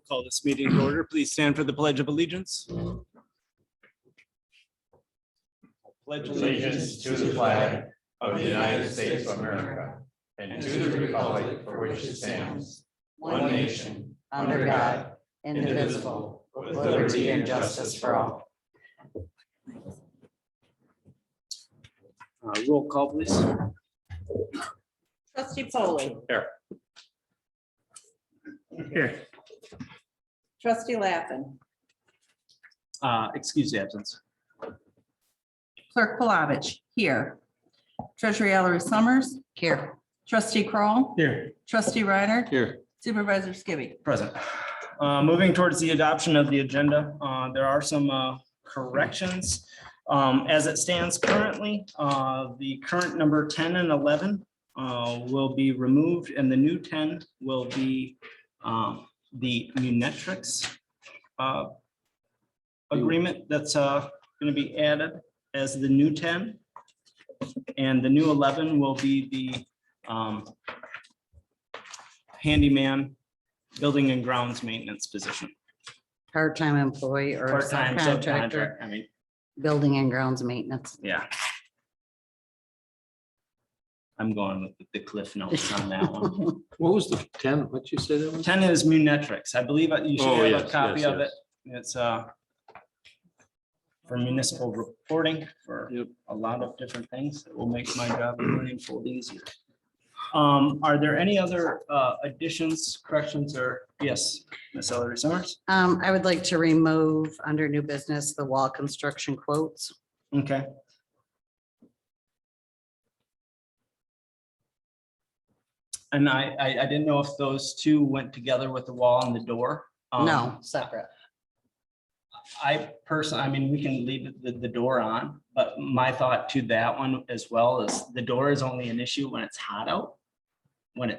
We'll call this meeting to order. Please stand for the Pledge of Allegiance. Pledge Allegiance to the flag of the United States of America and to the republic for which it stands, one nation, under God, indivisible, with liberty and justice for all. Roll call, please. Trustee Foley, Here. trustee Lappin, Excuse the absence. clerk Palovich, here. Treasurer Ellery Summers. Here. Trustee Kroll, Here. trustee Reiner. Here. Supervisor Skibby. Present. Moving towards the adoption of the agenda, there are some corrections. As it stands currently, the current number 10 and 11 will be removed, and the new 10 will be the Munetrix agreement that's going to be added as the new 10. And the new 11 will be the handyman building and grounds maintenance position. Part-time employee or Part-time subcontractor, subcontract. I mean, building and grounds maintenance. yeah. I'm going with the cliff notes on that one. What was the 10? What'd you say that was? 10 is Munetrix. I believe you should Oh, have a yes, copy yes, of it. It's for municipal reporting for Yep. a lot of different things that will make my job meaningful easier. Are there any other additions, corrections, or yes, Ms. Ellery Summers? I would like to remove under new business, the wall construction quotes. Okay. And I didn't know if those two went together with the wall and the door. No, separate. I personally, I mean, we can leave the door on, but my thought to that one as well is the door is only an issue when it's hot out.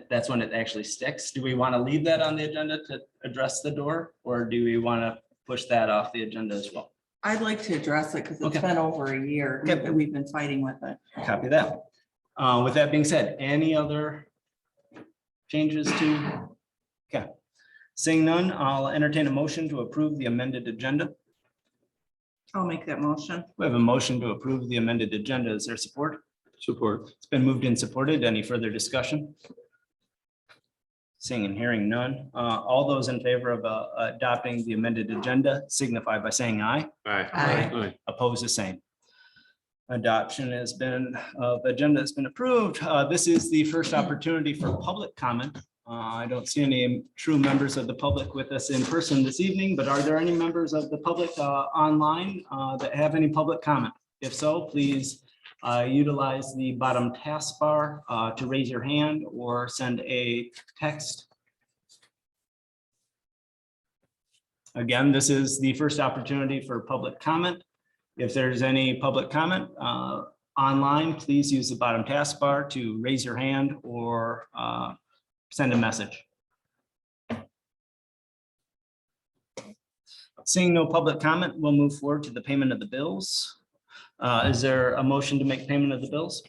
That's when it actually sticks. Do we want to leave that on the agenda to address the door, or do we want to push that off the agenda as well? I'd like to address it because it's Okay. been over a year Okay. that we've been fighting with it. Copy that. With that being said, any other changes to? Okay. Seeing none, I'll entertain a motion to approve the amended agenda. I'll make that motion. We have a motion to approve the amended agenda. Is there support? Support. It's been moved and supported. Any further discussion? Seeing and hearing none. All those in favor of adopting the amended agenda signify by saying aye. Aye. Aye. Oppose the same. Adoption has been, agenda has been approved. This is the first opportunity for public comment. I don't see any true members of the public with us in person this evening, but are there any members of the public online that have any public comment? If so, please utilize the bottom taskbar to raise your hand or send a text. Again, this is the first opportunity for public comment. If there's any public comment online, please use the bottom taskbar to raise your hand or send a message. Seeing no public comment, we'll move forward to the payment of the bills. Is there a motion to make payment of the bills?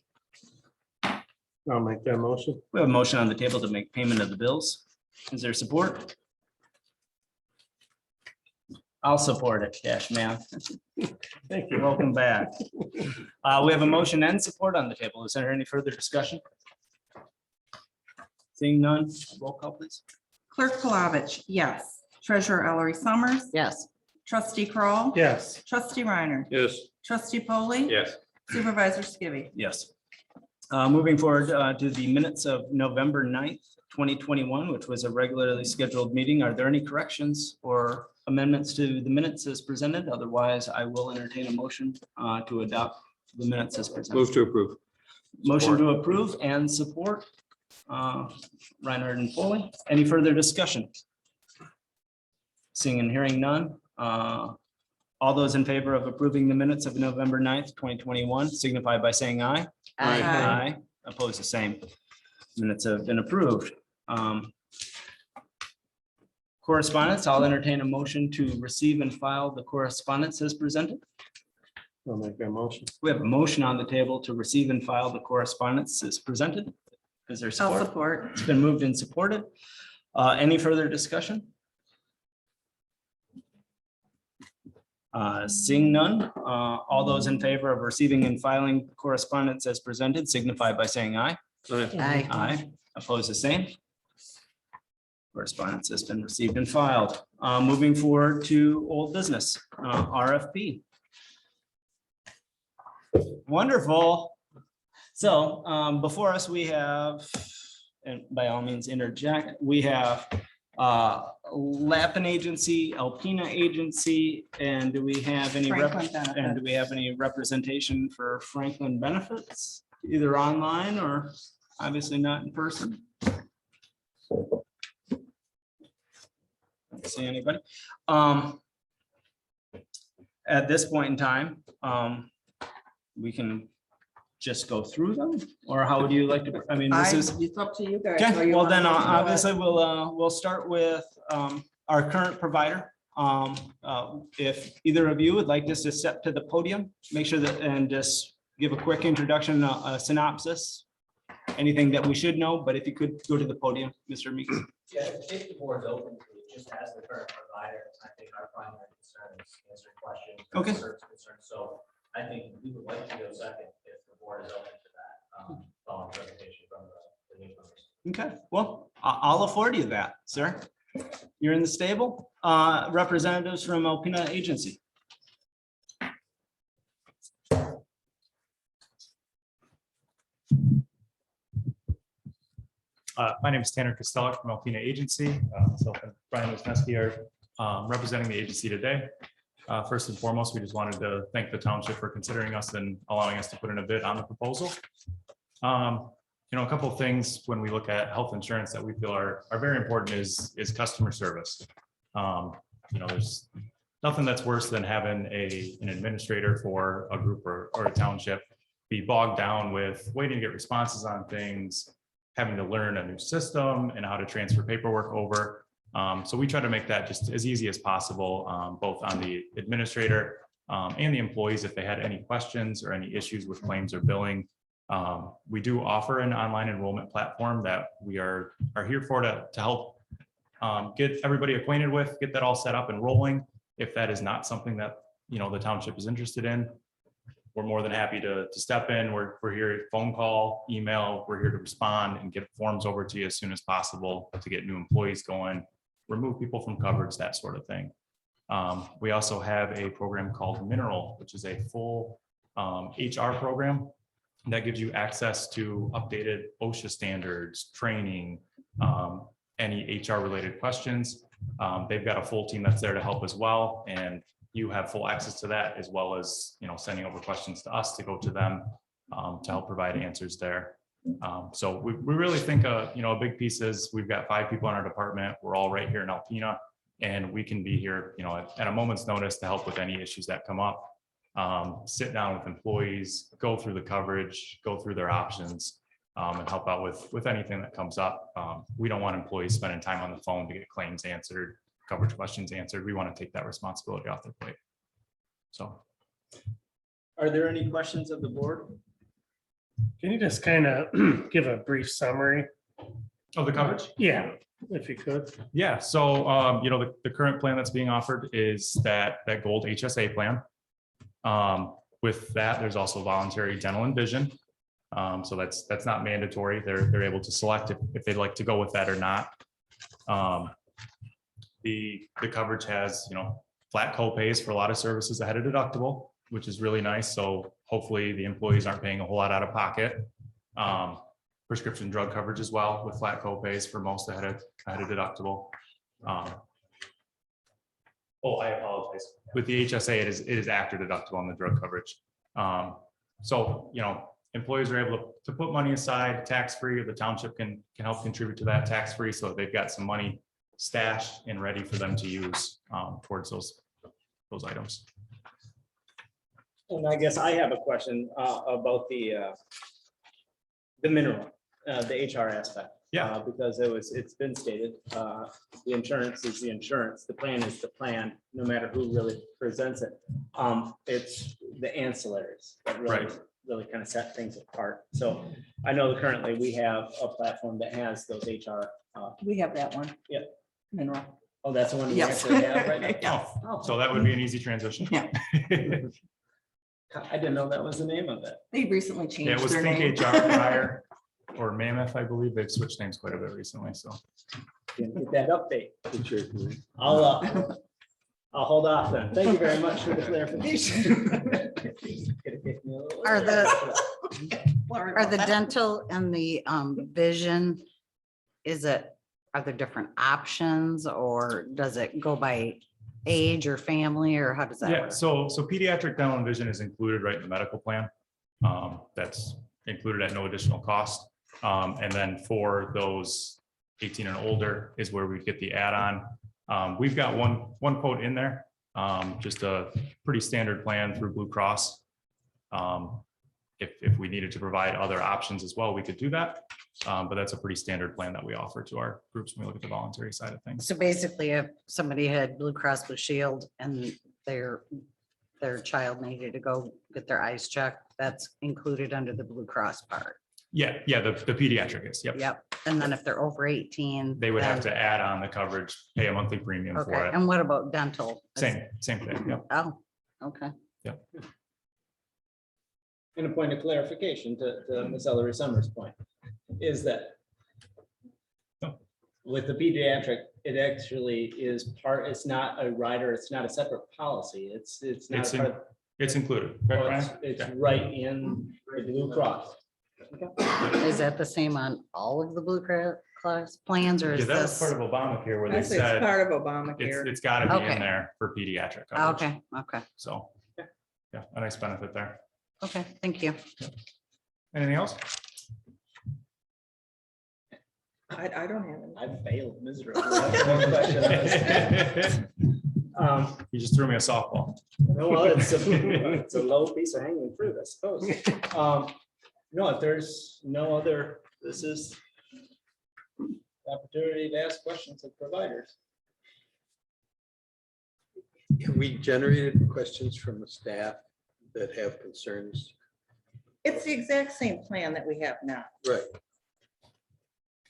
I'll make that motion. We have a motion on the table to make payment of the bills. Is there support? I'll support it, Cash Man. Thank Welcome back. We have a motion and support on the table. Is there any further discussion? Seeing none, roll call please. Clerk Palovich, yes. Treasurer Ellery Summers. Yes. Trustee Kroll, Yes. trustee Reiner. Yes. Trustee Foley. Yes. Supervisor Skibby. Yes. Moving forward to the minutes of November 9th, 2021, which was a regularly scheduled meeting. Are there any corrections or amendments to the minutes as presented? Otherwise, I will entertain a motion to adopt the minutes as presented. Move to approve. Motion to approve and support. Reinhardt and Foley. Any further discussion? Seeing and hearing none. All those in favor of approving the minutes of November 9th, 2021 signify by saying aye. Aye. Aye. Oppose the same. Minutes have been approved. Correspondence, I'll entertain a motion to receive and file the correspondence as presented. I'll make that motion. We have a motion on the table to receive and file the correspondence as presented. Is there I'll support? support. It's been moved and supported. Any further discussion? Seeing none, all those in favor of receiving and filing correspondence as presented signify by saying aye. Aye. Aye. Oppose the same. Correspondence has been received and filed. Moving forward to old business, RFP. Wonderful. So before us, we have, and by all means interject, we have Lappin Agency, Alpena Agency, and do we have any Franklin Benefits. and do we have any representation for Franklin Benefits, either online or obviously not in person? Don't see anybody. At this point in time, we can just go through them, or how would you like to, I mean, this is. It's up to you guys. how Okay, you well wanna then, go through it. obviously, we'll start with our current provider. If either of you would like just to step to the podium, make sure that, and just give a quick introduction, a synopsis, anything that we should know, but if you could go to the podium, Mr. Meeks. Yeah, if the board is open to it, just as the current provider, I think our primary concern is answering questions. Okay. Concerns, so I think we would like to go second if the board is open to that, following presentation from the newcomers. Okay, well, I'll afford you that, sir. You're in the stable. Representatives from Alpena Agency. My name is Tanner Costello from Alpena Agency. Myself and Brian Wisniewski are representing the agency today. First and foremost, we just wanted to thank the township for considering us and allowing us to put in a bid on the proposal. A couple of things when we look at health insurance that we feel are very important is customer service. There's nothing that's worse than having an administrator for a group or a township be bogged down with waiting to get responses on things, having to learn a new system and how to transfer paperwork over. So we try to make that just as easy as possible, both on the administrator and the employees if they had any questions or any issues with claims or billing. We do offer an online enrollment platform that we are here for to help get everybody acquainted with, get that all set up and rolling. If that is not something that the township is interested in, we're more than happy to step in. We're here, phone call, email, we're here to respond and get forms over to you as soon as possible to get new employees going, remove people from coverage, that sort of thing. We also have a program called Mineral, which is a full HR program that gives you access to updated OSHA standards, training, any HR related questions. They've got a full team that's there to help as well. And you have full access to that, as well as, sending over questions to us to go to them to help provide answers there. So we really think, a big piece is we've got 5 people in our department. We're all right here in Alpena, and we can be here, at a moment's notice to help with any issues that come up. Sit down with employees, go through the coverage, go through their options, and help out with anything that comes up. We don't want employees spending time on the phone to get claims answered, coverage questions answered. We want to take that responsibility off their plate. So. Are there any questions of the board? Can you just kind of give a brief summary? Oh, the coverage? Yeah, if you could. Yeah. So, the current plan that's being offered is that gold HSA plan. With that, there's also voluntary dental and vision. So that's not mandatory. They're able to select if they'd like to go with that or not. The coverage has, flat copays for a lot of services ahead of deductible, which is really nice. So hopefully the employees aren't paying a whole lot out of pocket. Prescription drug coverage as well with flat copays for most ahead of deductible. Oh, I apologize. With the HSA, it is after deductible on the drug coverage. So, employees are able to put money aside tax-free, or the township can help contribute to that tax-free, so that they've got some money stashed and ready for them to use towards those items. And I guess I have a question about the mineral, the HR aspect. Yeah. Because it's been stated, the insurance is the insurance, the plan is the plan, no matter who really presents it. It's the ancillaries that really kind of set things apart. So I know that currently we have a platform that has those HR. We have that one. Yeah. Mineral. Oh, that's the one you Yes. actually have right now? Yes. Oh, So that would be an easy transition. Yeah. I didn't know that was the name of it. They recently Yeah, it changed was their Think name. HR prior or Mammoth, I believe. They've switched names quite a bit recently, so. Didn't get that update. I'll hold off then. Thank you very much for the clarification. Are the dental and the vision, are there different options, or does it go by age or family, or how does that Yeah, work? so pediatric dental and vision is included right in the medical plan. That's included at no additional cost. And then for those 18 and older is where we get the add-on. We've got one quote in there, just a pretty standard plan through Blue Cross. If we needed to provide other options as well, we could do that. But that's a pretty standard plan that we offer to our groups when we look at the voluntary side of things. So basically, if somebody had Blue Cross Blue Shield and their child needed to go get their eyes checked, that's included under the Blue Cross part. Yeah, the pediatric is, yep. Yep. And then if they're over 18. They would have then- to add on the coverage, pay a monthly premium Okay, for it. and what about dental? Same thing, yep. Oh, okay. And a point of clarification to Ms. Ellery Summers' point is that with the pediatric, it actually is it's not a rider, it's not a separate policy. It's not. It's a part of- It's included. oh, correct, It's Brian? Okay. right in the Blue Cross. Is that the same on all of the Blue Cross plans, or Yeah, is that was part this? of Obamacare where they Actually, it's said part of Obamacare. it's got to be Okay. in there for pediatric. coverage. Okay, okay, So, yeah, a nice benefit there. okay, thank you. Anything else? I don't have any. I failed miserably. That's one question I was- You just threw me a softball. No, well, it's a low piece of hanging fruit, I suppose. No, if there's no other, this is the opportunity to ask questions of providers. Have we generated questions from the staff that have concerns? It's the exact same plan that we have now. Right.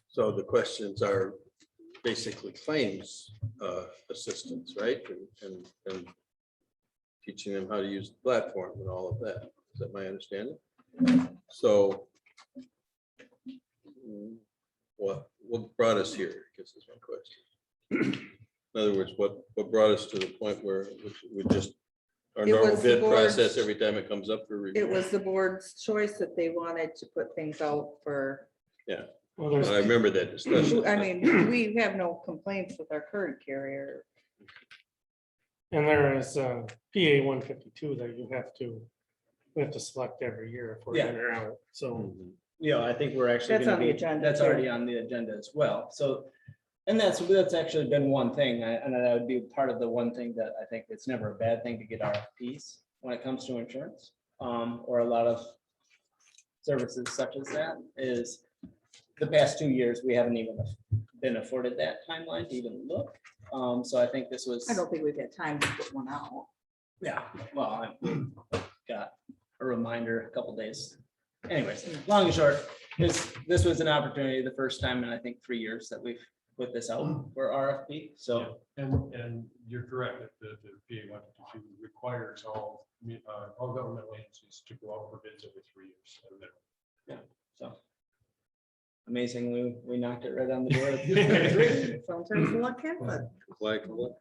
So the questions are basically claims assistance, right? And teaching them how to use the platform and all of that. Is that my understanding? So what brought us here, I guess is my question. In other words, what brought us to the point where we just our It normal was the bid board's- process every time it comes up for review? It was the board's choice that they wanted to put things out for, Well, But I there's, remember that discussion. I mean, we have no complaints with our current carrier. and there is PA 152 that we have to select every year if we're Yeah. in or out. So Mhm. Yeah, I think we're actually. That's gonna on the be- agenda, That's too. already on the agenda as well. So, and that's actually been one thing, and that would be part of the one thing that I think it's never a bad thing to get RFPs when it comes to insurance, or a lot of services such as that is the past 2 years, we haven't even been afforded that timeline to even look. So I think this was. I don't think we've had time to put one out. Yeah, well, I got a reminder a couple days. Anyways, long and short, this was an opportunity, the first time in, I think, 3 years that we've put this out for RFP, so. And you're correct, that the PA 152 requires all governmental agencies to go out for bids every 3 years. at a minimum. So amazingly, we knocked it right on the door. Sometimes luck happens. Like what?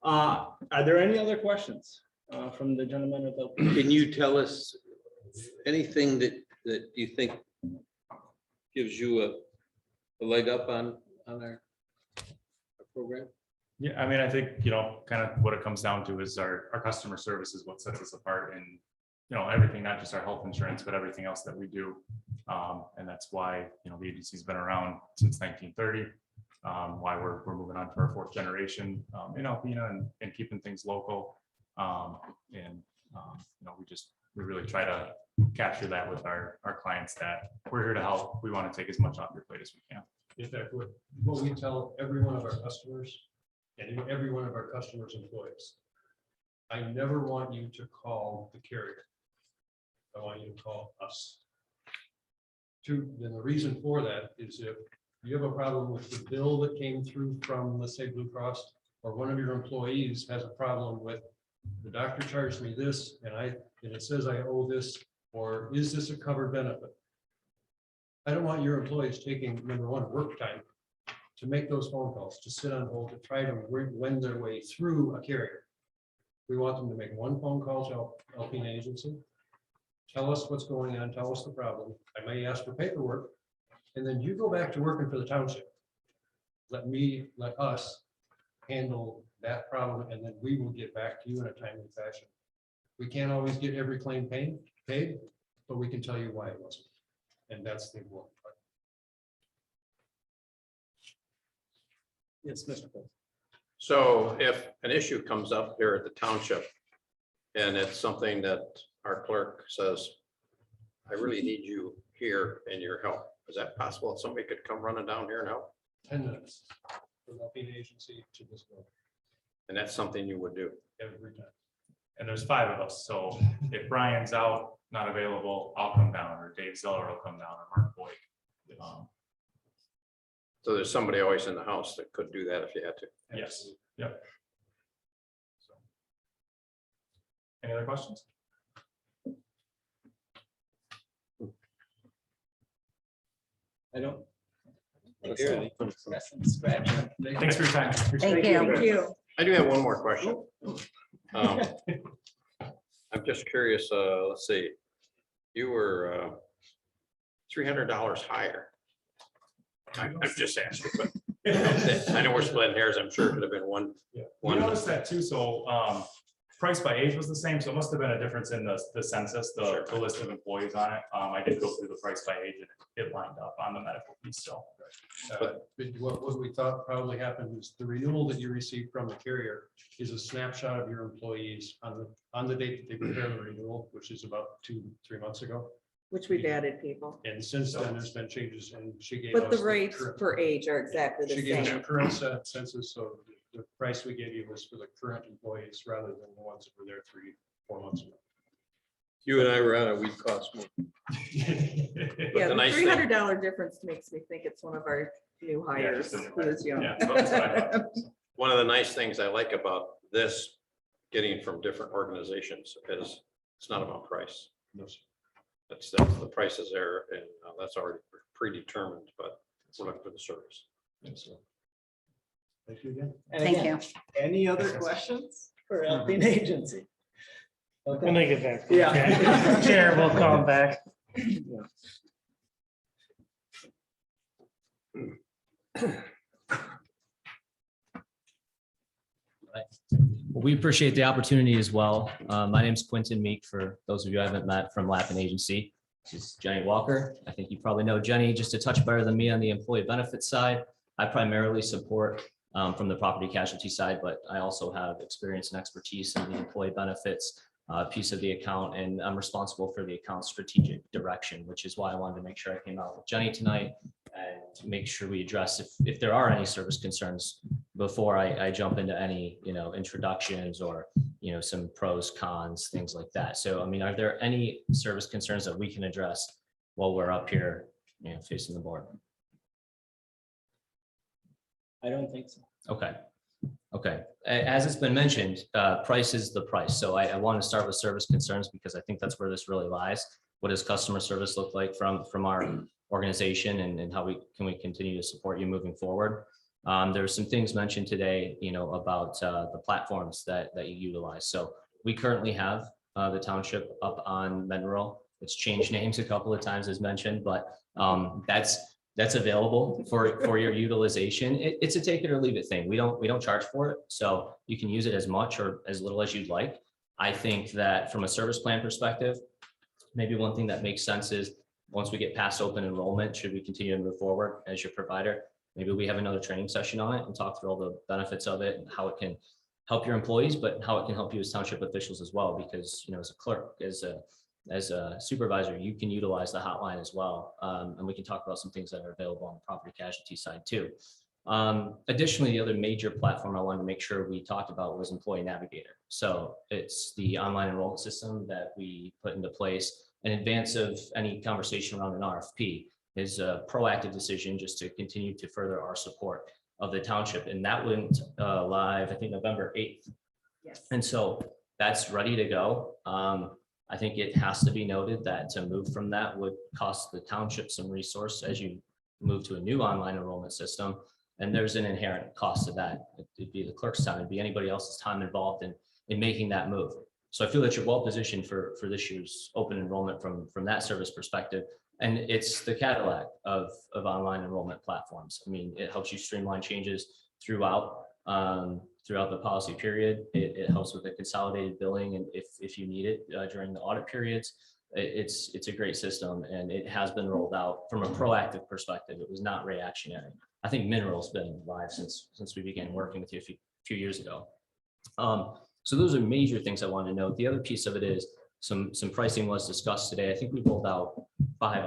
Are there any other questions from the gentleman of the? Can you tell us anything that you think gives you a leg up on our program? Yeah, I mean, I think, kind of what it comes down to is our customer service is what sets us apart in, everything, not just our health insurance, but everything else that we do. And that's why, the agency's been around since 1930. Why we're moving on to our 4th generation in Alpena and keeping things local. We really try to capture that with our clients, that we're here to help. We want to take as much off your plate as we can. In fact, what we tell every one of our customers and every one of our customers' employees, I never want you to call the carrier. I want you to call us. And the reason for that is if you have a problem with the bill that came through from, let's say, Blue Cross, or one of your employees has a problem with, the doctor charged me this, and it says I owe this, or is this a covered benefit? I don't want your employees taking, number one, work time to make those phone calls, to sit on hold, to try to wend their way through a carrier. We want them to make one phone call to Alpena Agency. Tell us what's going on, tell us the problem. I may ask for paperwork, and then you go back to working for the township. Let us handle that problem, and then we will get back to you in a timely fashion. We can't always get every claim paid, but we can tell you why it wasn't. And that's the important part. Yes, Mr. President. So if an issue comes up here at the township and it's something that our clerk says, I really need you here and your help, is that possible? Somebody could come running down here and help? 10 minutes from Alpena Agency to this building And that's something you would do? every time. And there's 5 of us, so if Brian's out, not available, I'll come down, or Dave Zeller will come down, or Mark Boyd. So there's somebody always in the house that could do that if you had to. Yes, yep. So, any other questions? I don't. think so. Thanks for your time. Thank you. I do have one more question. I'm just curious, let's see, you were $300 higher. I'm just asking, but I know we're splitting hairs. I'm sure it could have been one. Yeah, we One. noticed that too. So price by age was the same, so it must have been a difference in the census, the list of employees on it. I did go through the price by age and it lined up on the medical piece, so. But what we thought probably happened is the renewal that you received from the carrier is a snapshot of your employees on the date that they prepare the renewal, which is about 2-3 months ago. Which we've added people, And since then, there's been changes, and she gave. but the us rates current- per age are exactly She the gave us same. the current census, so the price we gave you was for the current employees rather than the ones that were there 3-4 months ago. You and I were on it, we'd cost more. Yeah, the the nice thing- $300 difference makes me think it's one of our new hires just in who is young. Yeah, that's what I thought. One of the nice things I like about this, getting from different organizations, is it's not about price. No, sir. That's the price is there, and that's already predetermined, but we're looking for the service. So, thank you again. Thank you. Any other questions for Alpena Agency? When Okay. they get back. Yeah. Chair will call them back. Well, we appreciate the opportunity as well. My name is Quentin Meek, for those of you I haven't met, from Lappin Agency. This is Jenny Walker. I think you probably know Jenny just a touch better than me on the employee benefits side. I primarily support from the property casualty side, but I also have experience and expertise in the employee benefits piece of the account, and I'm responsible for the account strategic direction, which is why I wanted to make sure I came out with Jenny tonight and make sure we address if there are any service concerns before I jump into any, introductions or, some pros, cons, things like that. So, I mean, are there any service concerns that we can address while we're up here, facing the board? I don't think so. Okay. Okay. As it's been mentioned, price is the price. So I want to start with service concerns because I think that's where this really lies. What does customer service look like from our organization, and how we continue to support you moving forward? There's some things mentioned today, about the platforms that you utilize. So we currently have the township up on Monroe. It's changed names a couple of times as mentioned, but that's available for your utilization. It's a take it or leave it thing. We don't charge for it, so you can use it as much or as little as you'd like. I think that from a service plan perspective, maybe one thing that makes sense is once we get past open enrollment, should we continue to move forward as your provider, maybe we have another training session on it and talk through all the benefits of it and how it can help your employees, but how it can help you as township officials as well. Because, as a clerk, as a supervisor, you can utilize the hotline as well. And we can talk about some things that are available on the property casualty side too. Additionally, the other major platform I wanted to make sure we talked about was Employee Navigator. So it's the online enrollment system that we put into place in advance of any conversation around an RFP. is a proactive decision just to continue to further our support of the township. And that went live, I think, November 8th. Yes. And so that's ready to go. I think it has to be noted that to move from that would cost the township some resource as you move to a new online enrollment system. And there's an inherent cost to that. It'd be the clerk's time, it'd be anybody else's time involved in making that move. So I feel that you're well positioned for this year's open enrollment from that service perspective. And it's the Cadillac of online enrollment platforms. I mean, it helps you streamline changes throughout the policy period. It helps with the consolidated billing, and if you need it during the audit periods, it's a great system, and it has been rolled out from a proactive perspective. It was not reactionary. I think Mineral's been live since we began working with you a few years ago. So those are major things I wanted to note. The other piece of it is some pricing was discussed today. I think we rolled out 4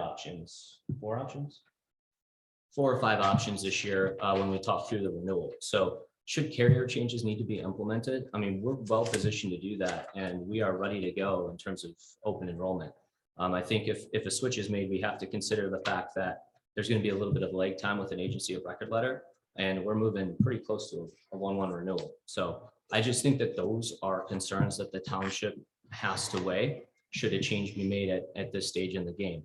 or 5 options this year when we talked through the renewal. So should carrier changes need to be implemented, I mean, we're well positioned to do that, and we are ready to go in terms of open enrollment. I think if a switch is made, we have to consider the fact that there's going to be a little bit of lag time with an agency of record letter, and we're moving pretty close to a 1/1 renewal. So I just think that those are concerns that the township has to weigh should a change be made at this stage in the game.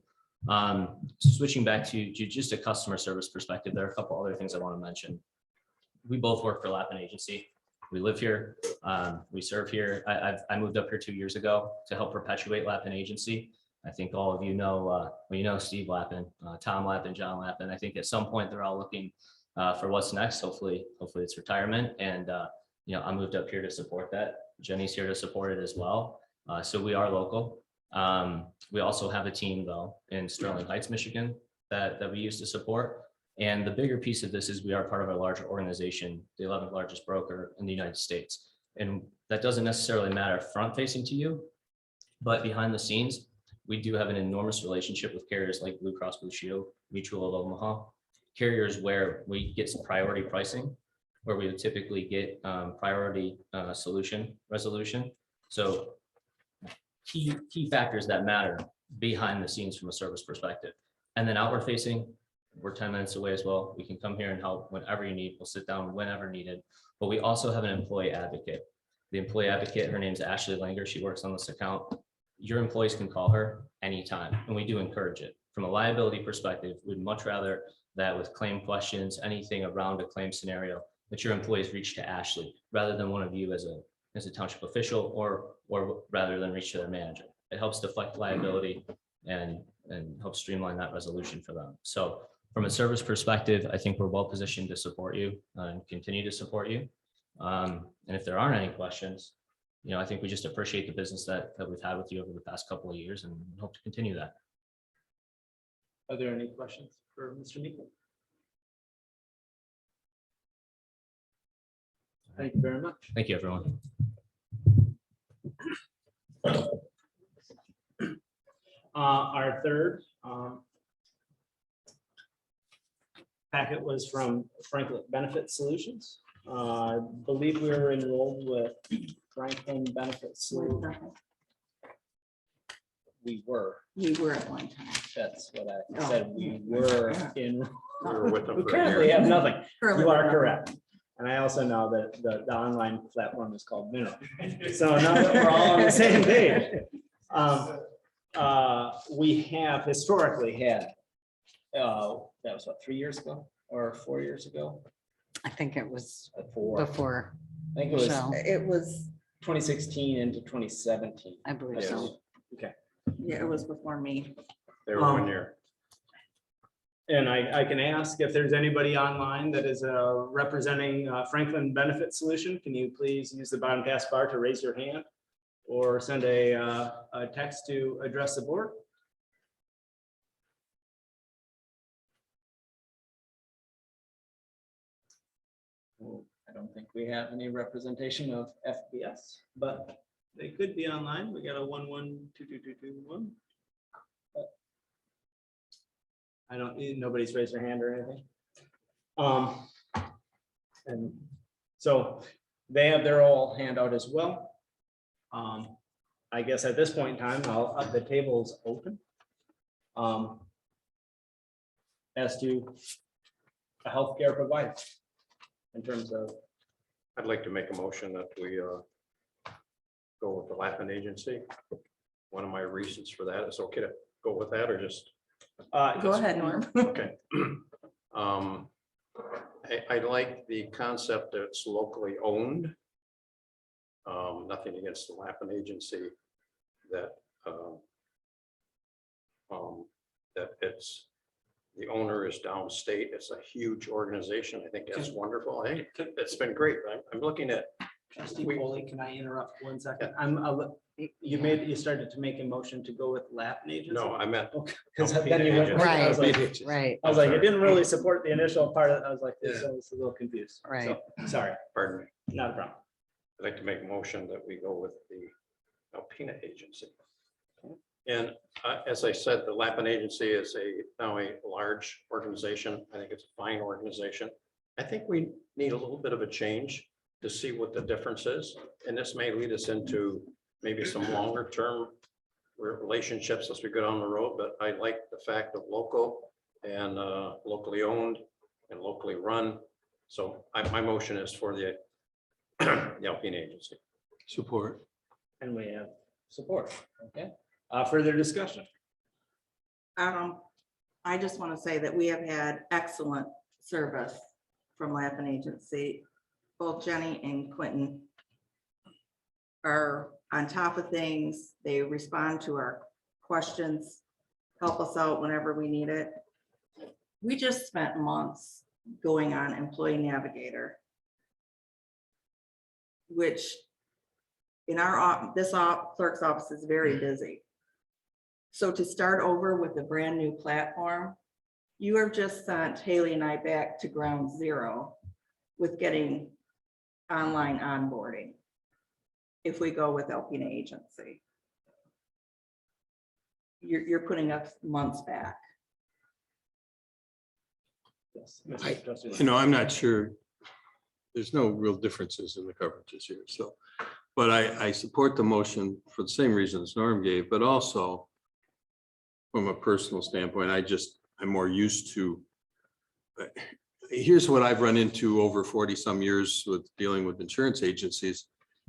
Switching back to just a customer service perspective, there are a couple other things I want to mention. We both work for Lappin Agency. We live here. We serve here. I moved up here 2 years ago to help perpetuate Lappin Agency. I think all of you know, Steve Lappin, Tom Lappin, John Lappin. I think at some point they're all looking for what's next. Hopefully it's retirement. And I moved up here to support that. Jenny's here to support it as well. So we are local. We also have a team though in Sterling Heights, Michigan that we use to support. And the bigger piece of this is we are part of a larger organization, the 11th largest broker in the United States. And that doesn't necessarily matter front facing to you, but behind the scenes, we do have an enormous relationship with carriers like Blue Cross Blue Shield, Mutual of Omaha, carriers where we get some priority pricing, where we would typically get priority solution resolution. So key factors that matter behind the scenes from a service perspective. And then outward facing, we're 10 minutes away as well. We can come here and help whenever you need. We'll sit down whenever needed. But we also have an employee advocate. The employee advocate, her name's Ashley Langer. She works on this account. Your employees can call her anytime, and we do encourage it. From a liability perspective, we'd much rather that with claim questions, anything around a claim scenario, that your employees reach to Ashley rather than one of you as a township official or rather than reach to their manager. It helps deflect liability and help streamline that resolution for them. So from a service perspective, I think we're well positioned to support you and continue to support you. And if there aren't any questions, I think we just appreciate the business that we've had with you over the past couple of years and hope to continue that. Are there any questions for Mr. Meeker? Thank you very much. Thank you, everyone. Our third packet was from Franklin Benefit Solutions. I believe we were enrolled with Franklin Benefit Solutions. We were. at one time. That's what I said. We were in. We were with them We for a currently year. have nothing. Currently You are we're not. correct. And I also know that the online platform is called Mineral. So now that we're all on the same page. We have historically had, that was what, 3 years ago or 4 years ago? I think it was Four. before, I think it was so, It was, 2016 into 2017. I believe so. Okay. yeah, it was before me. They were 1 year. And I can ask if there's anybody online that is representing Franklin Benefit Solution. Can you please use the bottom pass bar to raise your hand or send a text to address the board? Well, I don't think we have any representation of FBS, but they could be online. We got a 11222221. I don't, nobody's raised their hand or anything. And so they have their all handout as well. I guess at this point in time, the table is open. as to a healthcare provider in terms of, I'd like to make a motion that we go with the Lappin agency. One of my reasons for that is okay to go with that or just, Go ahead, Norm. okay. I like the concept that it's locally owned. Nothing against the Lappin agency that that it's, the owner is downstate. It's a huge organization. I think that's wonderful. I think it's been great. I'm looking at, Trustee Foley, can I interrupt 1 second? You started to make a motion to go with Lappin agency? no, I meant. Because then you went. I was like- Right, I was like, it didn't really support the initial part of it. I was like, this is a little confused. So, Right. Sorry, Pardon me. not a problem. I'd like to make a motion that we go with the Alpena agency. And as I said, the Lappin agency is now a large organization. I think it's a fine organization. I think we need a little bit of a change to see what the difference is. And this may lead us into maybe some longer term relationships as we go down the road. But I like the fact of local and locally owned and locally run. So my motion is for the Alpena agency. Support. And we have support, okay? Further discussion? I just want to say that we have had excellent service from Lappin Agency. Both Jenny and Quentin are on top of things. They respond to our questions, help us out whenever we need it. We just spent months going on Employee Navigator, which in our, clerk's office is very busy. So to start over with a brand new platform, you have just sent Haley and I back to ground zero with getting online onboarding if we go with Alpena agency. You're putting us months back. Yes. I'm not sure. There's no real differences in the coverages here, so. But I support the motion for the same reasons Norm gave, but also from a personal standpoint, I'm more used to. Here's what I've run into over 40 some years with dealing with insurance agencies,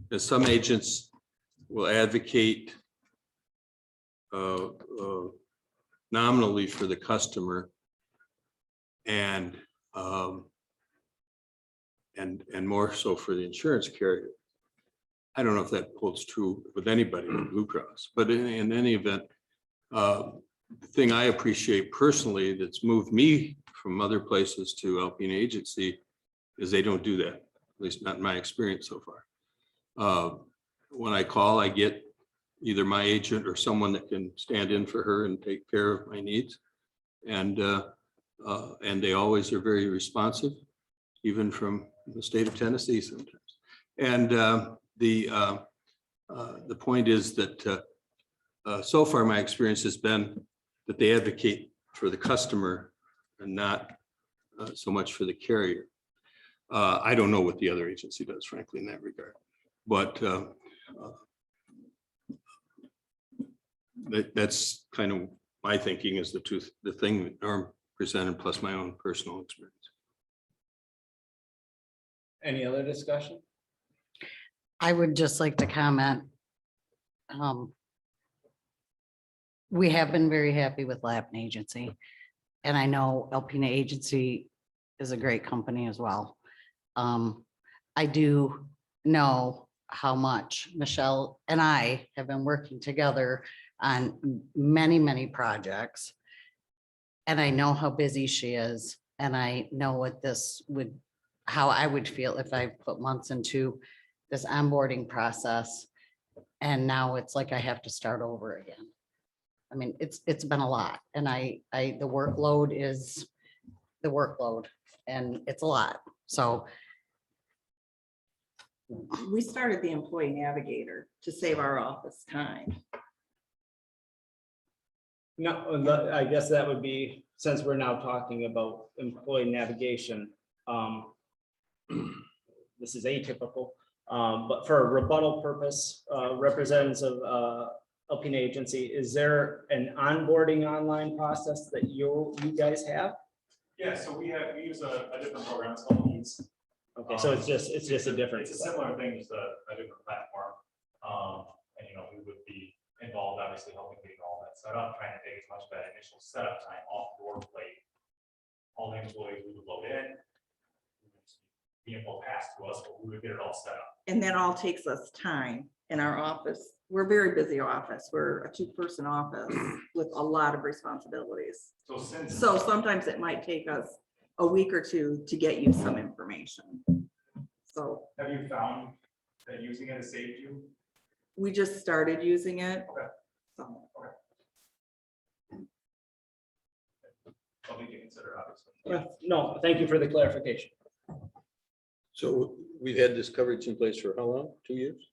is some agents will advocate nominally for the customer and more so for the insurance carrier. I don't know if that holds true with anybody with Blue Cross, but in any event, the thing I appreciate personally that's moved me from other places to Alpena agency is they don't do that, at least not in my experience so far. When I call, I get either my agent or someone that can stand in for her and take care of my needs. And they always are very responsive, even from the state of Tennessee sometimes. And the point is that so far my experience has been that they advocate for the customer and not so much for the carrier. I don't know what the other agency does, frankly, in that regard, but that's kind of my thinking is the thing that Norm presented, plus my own personal experience. Any other discussion? I would just like to comment. We have been very happy with Lappin Agency. And I know Alpena Agency is a great company as well. I do know how much Michelle and I have been working together on many, many projects. And I know how busy she is. And I know what this would, how I would feel if I put months into this onboarding process. And now it's like I have to start over again. I mean, it's been a lot, and the workload is the workload, and it's a lot. So We started the Employee Navigator to save our office time. No, I guess that would be, since we're now talking about employee navigation. This is atypical, but for a rebuttal purpose, representatives of Alpena Agency, is there an onboarding online process that you guys have? Yeah, so we use a different program, it's called Leads. Okay, so it's just a difference. It's a similar thing, just a different platform. And we would be involved, obviously helping getting all that set up, trying to take as much of that initial setup time off your plate. All the employees we would load in. The info passed to us, but we would get it all set up. And that all takes us time in our office. We're a very busy office. We're a 2-person office with a lot of responsibilities. So since. So sometimes it might take us a week or two to get you some information. So Have you found that using it has saved you? we just started using it. Okay. So, Something to consider, obviously. No, thank you for the clarification. So we've had this coverage in place for how long? 2 years?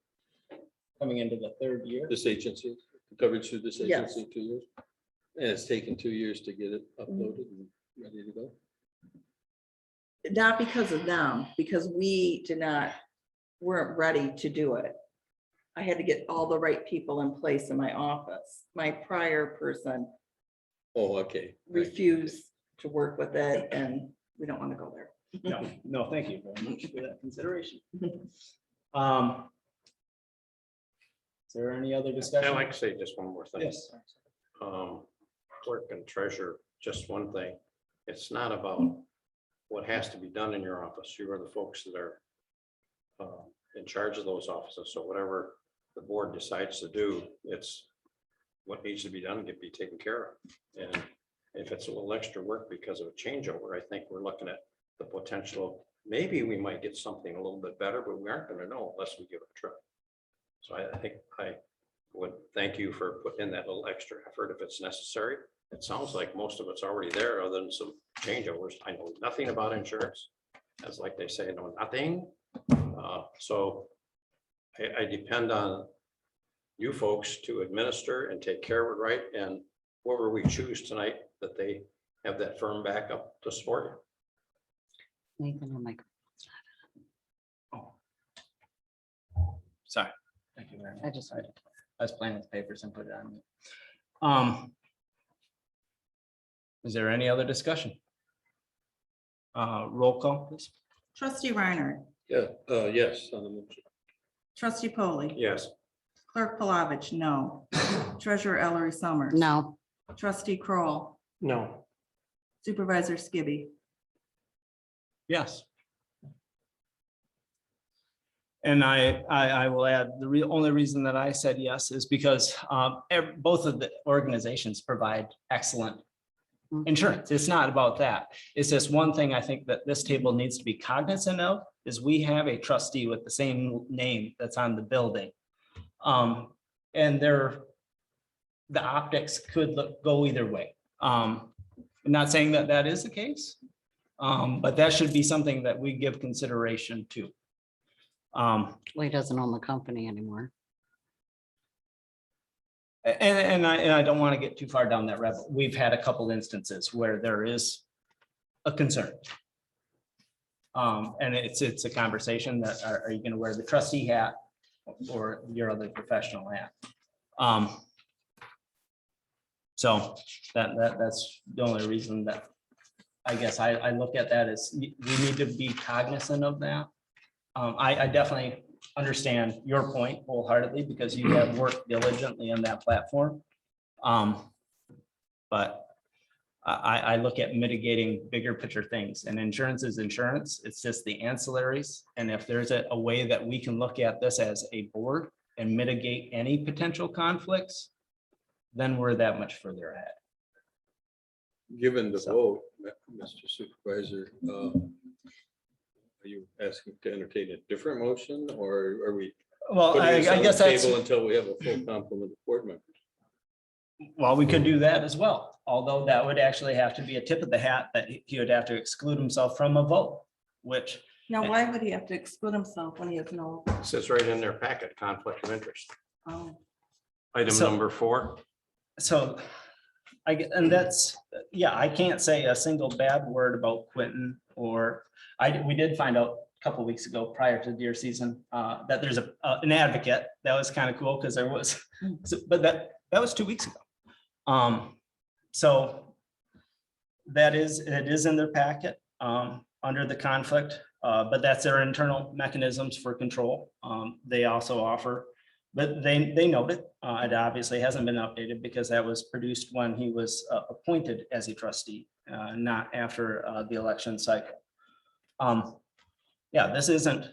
Coming into the third year. This agency, coverage through this Yes. agency, 2 years? And it's taken 2 years to get it uploaded and ready to go? not because of them, because we weren't ready to do it. I had to get all the right people in place in my office. My prior person Oh, okay. refused to work with it, and we don't want to go there. No, thank you very much for that consideration. Is there any other discussion? I'd like to say just one more thing. Yes. Clerk and treasurer, just one thing. It's not about what has to be done in your office. You are the folks that are in charge of those offices. So whatever the board decides to do, it's what needs to be done can be taken care of. And if it's a little extra work because of a changeover, I think we're looking at the potential. Maybe we might get something a little bit better, but we aren't going to know unless we give it a try. So I think I would thank you for putting in that little extra effort if it's necessary. It sounds like most of it's already there, other than some changeovers. I know nothing about insurance. As like they say, know nothing. So I depend on you folks to administer and take care of it right. And whoever we choose tonight, that they have that firm backup to support you. Nathan, I'm like, Sorry. Thank you very much. I just, I was planning with papers and put it on. Is there any other discussion? Roll call, please. Trustee Reiner, Yeah, yes, on the motion. trustee Polly, Yes. clerk Palovich, no. Treasurer Ellery Summers. no, Trustee Kroll, No, supervisor Skibby. Yes. And I will add, the only reason that I said yes is because both of the organizations provide excellent insurance. It's not about that. It's just one thing I think that this table needs to be cognizant of is we have a trustee with the same name that's on the building. And the optics could go either way. I'm not saying that that is the case, but that should be something that we give consideration to. well, he doesn't own the company anymore. And I don't want to get too far down that rabbit. We've had a couple instances where there is a concern. And it's a conversation that are you going to wear the trustee hat or your other professional hat? So that's the only reason that I guess I look at that as we need to be cognizant of that. I definitely understand your point wholeheartedly because you have worked diligently on that platform. But I look at mitigating bigger picture things, and insurance is insurance. It's just the ancillaries. And if there's a way that we can look at this as a board and mitigate any potential conflicts, then we're that much further ahead. Given the vote, Mr. Supervisor, are you asking to entertain a different motion, or are we? Well, putting I this on the guess that's, table until we have a full complement of board members? well, we could do that as well. Although that would actually have to be a tip of the hat that he would have to exclude himself from a vote, which, Now, why would he have to exclude himself when he has no? It says right in their packet, conflict of interest. Oh, Item So- number 4. so and that's, yeah, I can't say a single bad word about Quentin we did find out a couple weeks ago prior to deer season that there's an advocate. That was kind of cool because there was, but that was 2 weeks ago. So it is in their packet, under the conflict, but that's their internal mechanisms for control. They also offer, but they note it. It obviously hasn't been updated because that was produced when he was appointed as a trustee, not after the election cycle. Yeah, this isn't,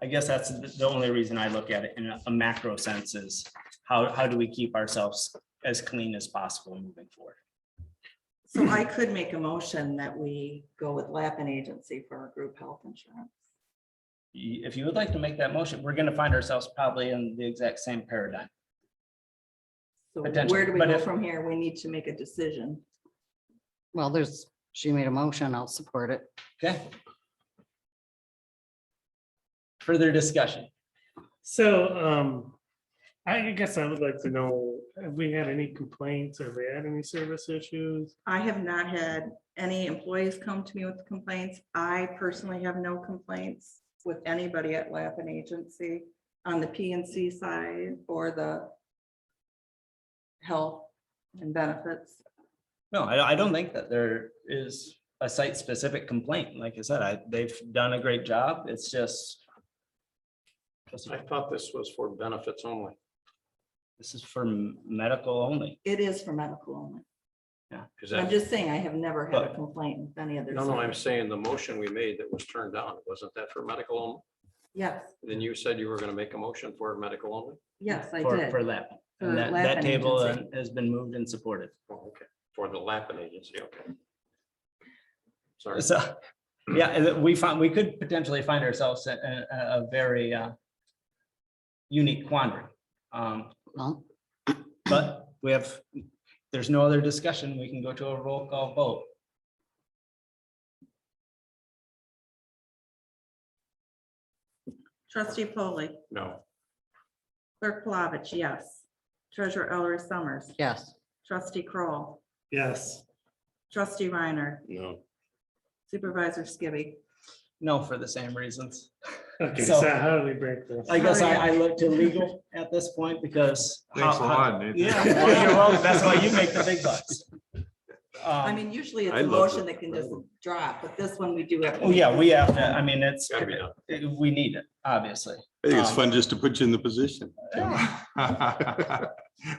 I guess that's the only reason I look at it in a macro sense is how do we keep ourselves as clean as possible moving forward? So I could make a motion that we go with Lappin Agency for our group health insurance. If you would like to make that motion, we're gonna find ourselves probably in the exact same paradigm. So Potentially, where do we but go if- from here? We need to make a decision. Well, she made a motion, I'll support it. Okay. Further discussion. So, I guess I would like to know, have we had any complaints? Have we had any service issues? I have not had any employees come to me with complaints. I personally have no complaints with anybody at Lappin Agency on the P&C side or the health and benefits. No, I don't think that there is a site-specific complaint. Like I said, they've done a great job. It's just. I thought this was for benefits only. This is for medical only. It is for medical only. Is I'm that, just saying, I have never had a But- complaint with any other. no, I'm service. saying the motion we made that was turned down, wasn't that for medical only? Yes, Then you said you were gonna make a motion for medical only? yes, I For did. lap. For And that Lappin table Agency. has been moved and supported. Oh, okay, for the Lappin Agency, okay. Sorry. So, yeah, and we could potentially find ourselves in a very unique quandary. Well, But there's no other discussion. We can go to a roll call vote. Trustee Polly, No, Clerk Plavich, yes. Treasurer Ellery Summers, yes, Trustee Kroll, Yes. Trustee Reiner, no, Supervisor Skibby. No, for the same reasons. Okay, So- so how do we break this? I guess I look to legal at this point because. Thanks a lot, Nathan. Yeah, well, you're welcome. That's why you make the big bucks. I mean, usually it's I a love motion it. that can just drop, but this one we do have. to Oh, make yeah, a we have to, decision. I mean, it's, gotta be done. we need it, obviously. I think it's Um, fun just to put you in the position.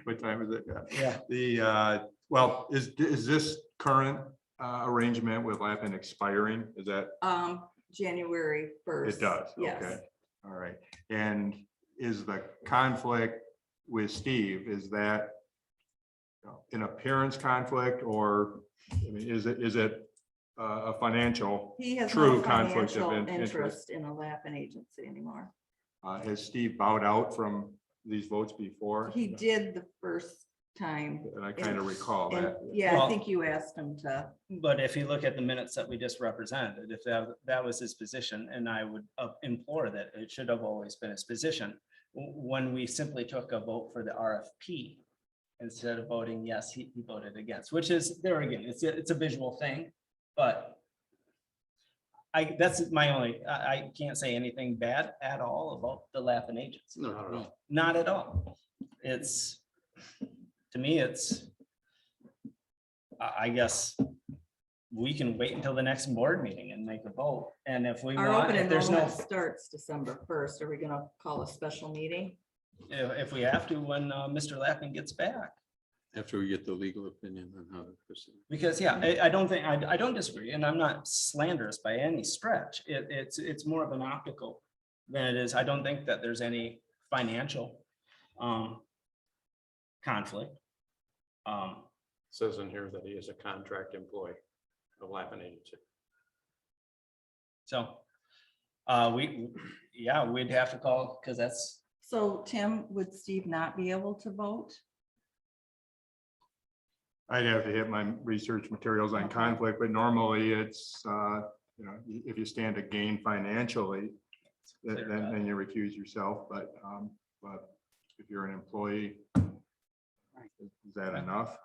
What time is it? Yeah, The, well, is this current arrangement with Lappin expiring? Is that, January 1st. it does? Yes. Okay, all right. And is the conflict with Steve, is that an appearance conflict or, I mean, is it a financial? He has True no conflict of financial interest. interest in a Lappin Agency anymore. Has Steve bowed out from these votes before? He did the first time. And I kind of recall And that. yeah, I Well- think you asked him to. but if you look at the minutes that we just represented, if that was his position, and I would implore that it should have always been his position. When we simply took a vote for the RFP, instead of voting yes, he voted against, which is, there again, it's a visual thing, but that's my only, I can't say anything bad at all about the Lappin Agency. not at all. Not at all. It's, to me, it's, I guess we can wait until the next board meeting and make a vote. And if we Our want, open if there's no, enrollment starts December 1st. Are we gonna call a special meeting? if we have to, when Mr. Lappin gets back. After we get the legal opinion on how to proceed. Because, yeah, I don't think, I don't disagree, and I'm not slanderous by any stretch. It's more of an optical than it is. I don't think that there's any financial conflict. Says in here that he is a contract employee of Lappin Agency. So, we'd have to call, because that's, So Tim, would Steve not be able to vote? I'd have to hit my research materials on conflict, but normally it's, if you stand to gain financially, then you recuse yourself, but if you're an employee, is that enough?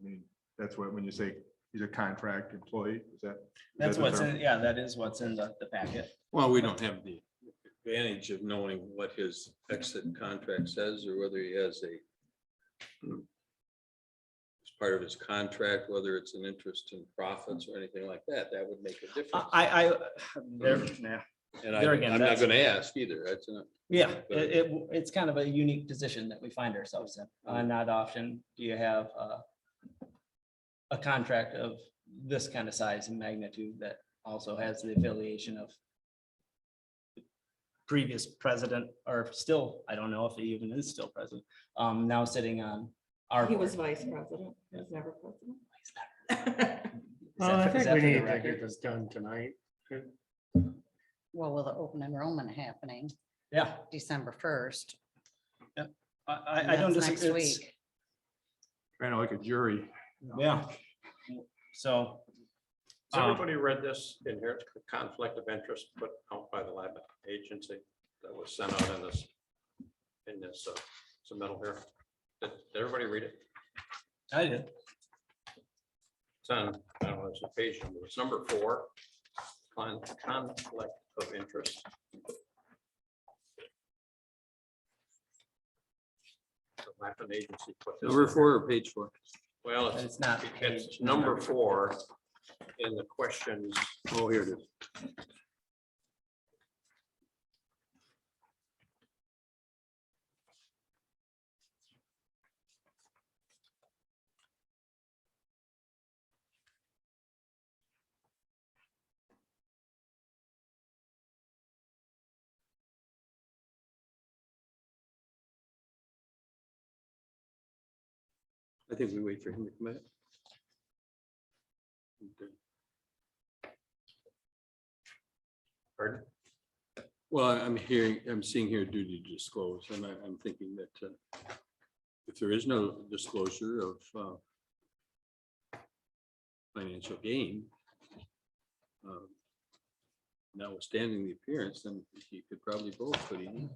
I mean, that's what, when you say he's a contract employee, is that? that's the what's term? in, yeah, that is what's in the packet. Well, we don't have the advantage of knowing what his exit contract says or whether he has a as part of his contract, whether it's an interest in profits or anything like that, that would make a difference. There, yeah. And there again, I'm not that's- gonna ask either. That's not. Yeah, it's kind of a unique position that we find ourselves in. Not often do you have a contract of this kind of size and magnitude that also has the affiliation of previous president, or still, I don't know if he even is still president, now sitting on our. He board. was vice president. He was never president. Is Well, I that- is think that we for the need to record? get this done tonight. Well, with the open enrollment happening Yeah, December 1st. I don't Next disagree. It's- week. Kind of like a jury. Yeah. So. Has everybody read this inherent conflict of interest put out by the lab agency that was sent out in this submittal here? Did everybody read it? I did. It's on, I don't know, it's a page number, it's number 4, on conflict of interest. The Lappin agency put this Number in. 4 or page 4? Well, But it's it's not. it's page number 4 in the questions. Oh, here it is. I think we wait for him to come back. Pardon? Well, I'm seeing here duty to disclose, and I'm thinking that if there is no disclosure of financial gain, notwithstanding the appearance, then he could probably vote, but he.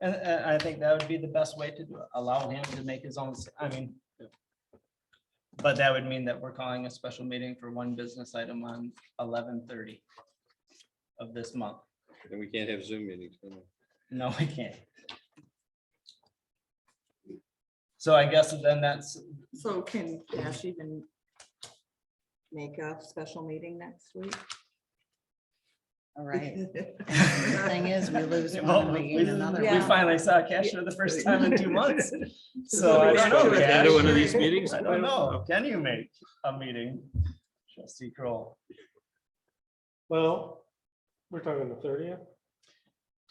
And I think that would be the best way to do it, allow him to make his own, I mean. But that would mean that we're calling a special meeting for one business item on 11:30 of this month. And we can't have Zoom meetings. can we? No, we can't. So I guess then that's, So can Cash even make a special meeting next week? All right. The thing is, we lose one, and we gain another. we Yeah. finally saw Cash for the first time in 2 months. So I don't know. At the end of one of these Cash. meetings? I don't know. Can you make a meeting? Trustee Kroll. Well, we're talking the 30th.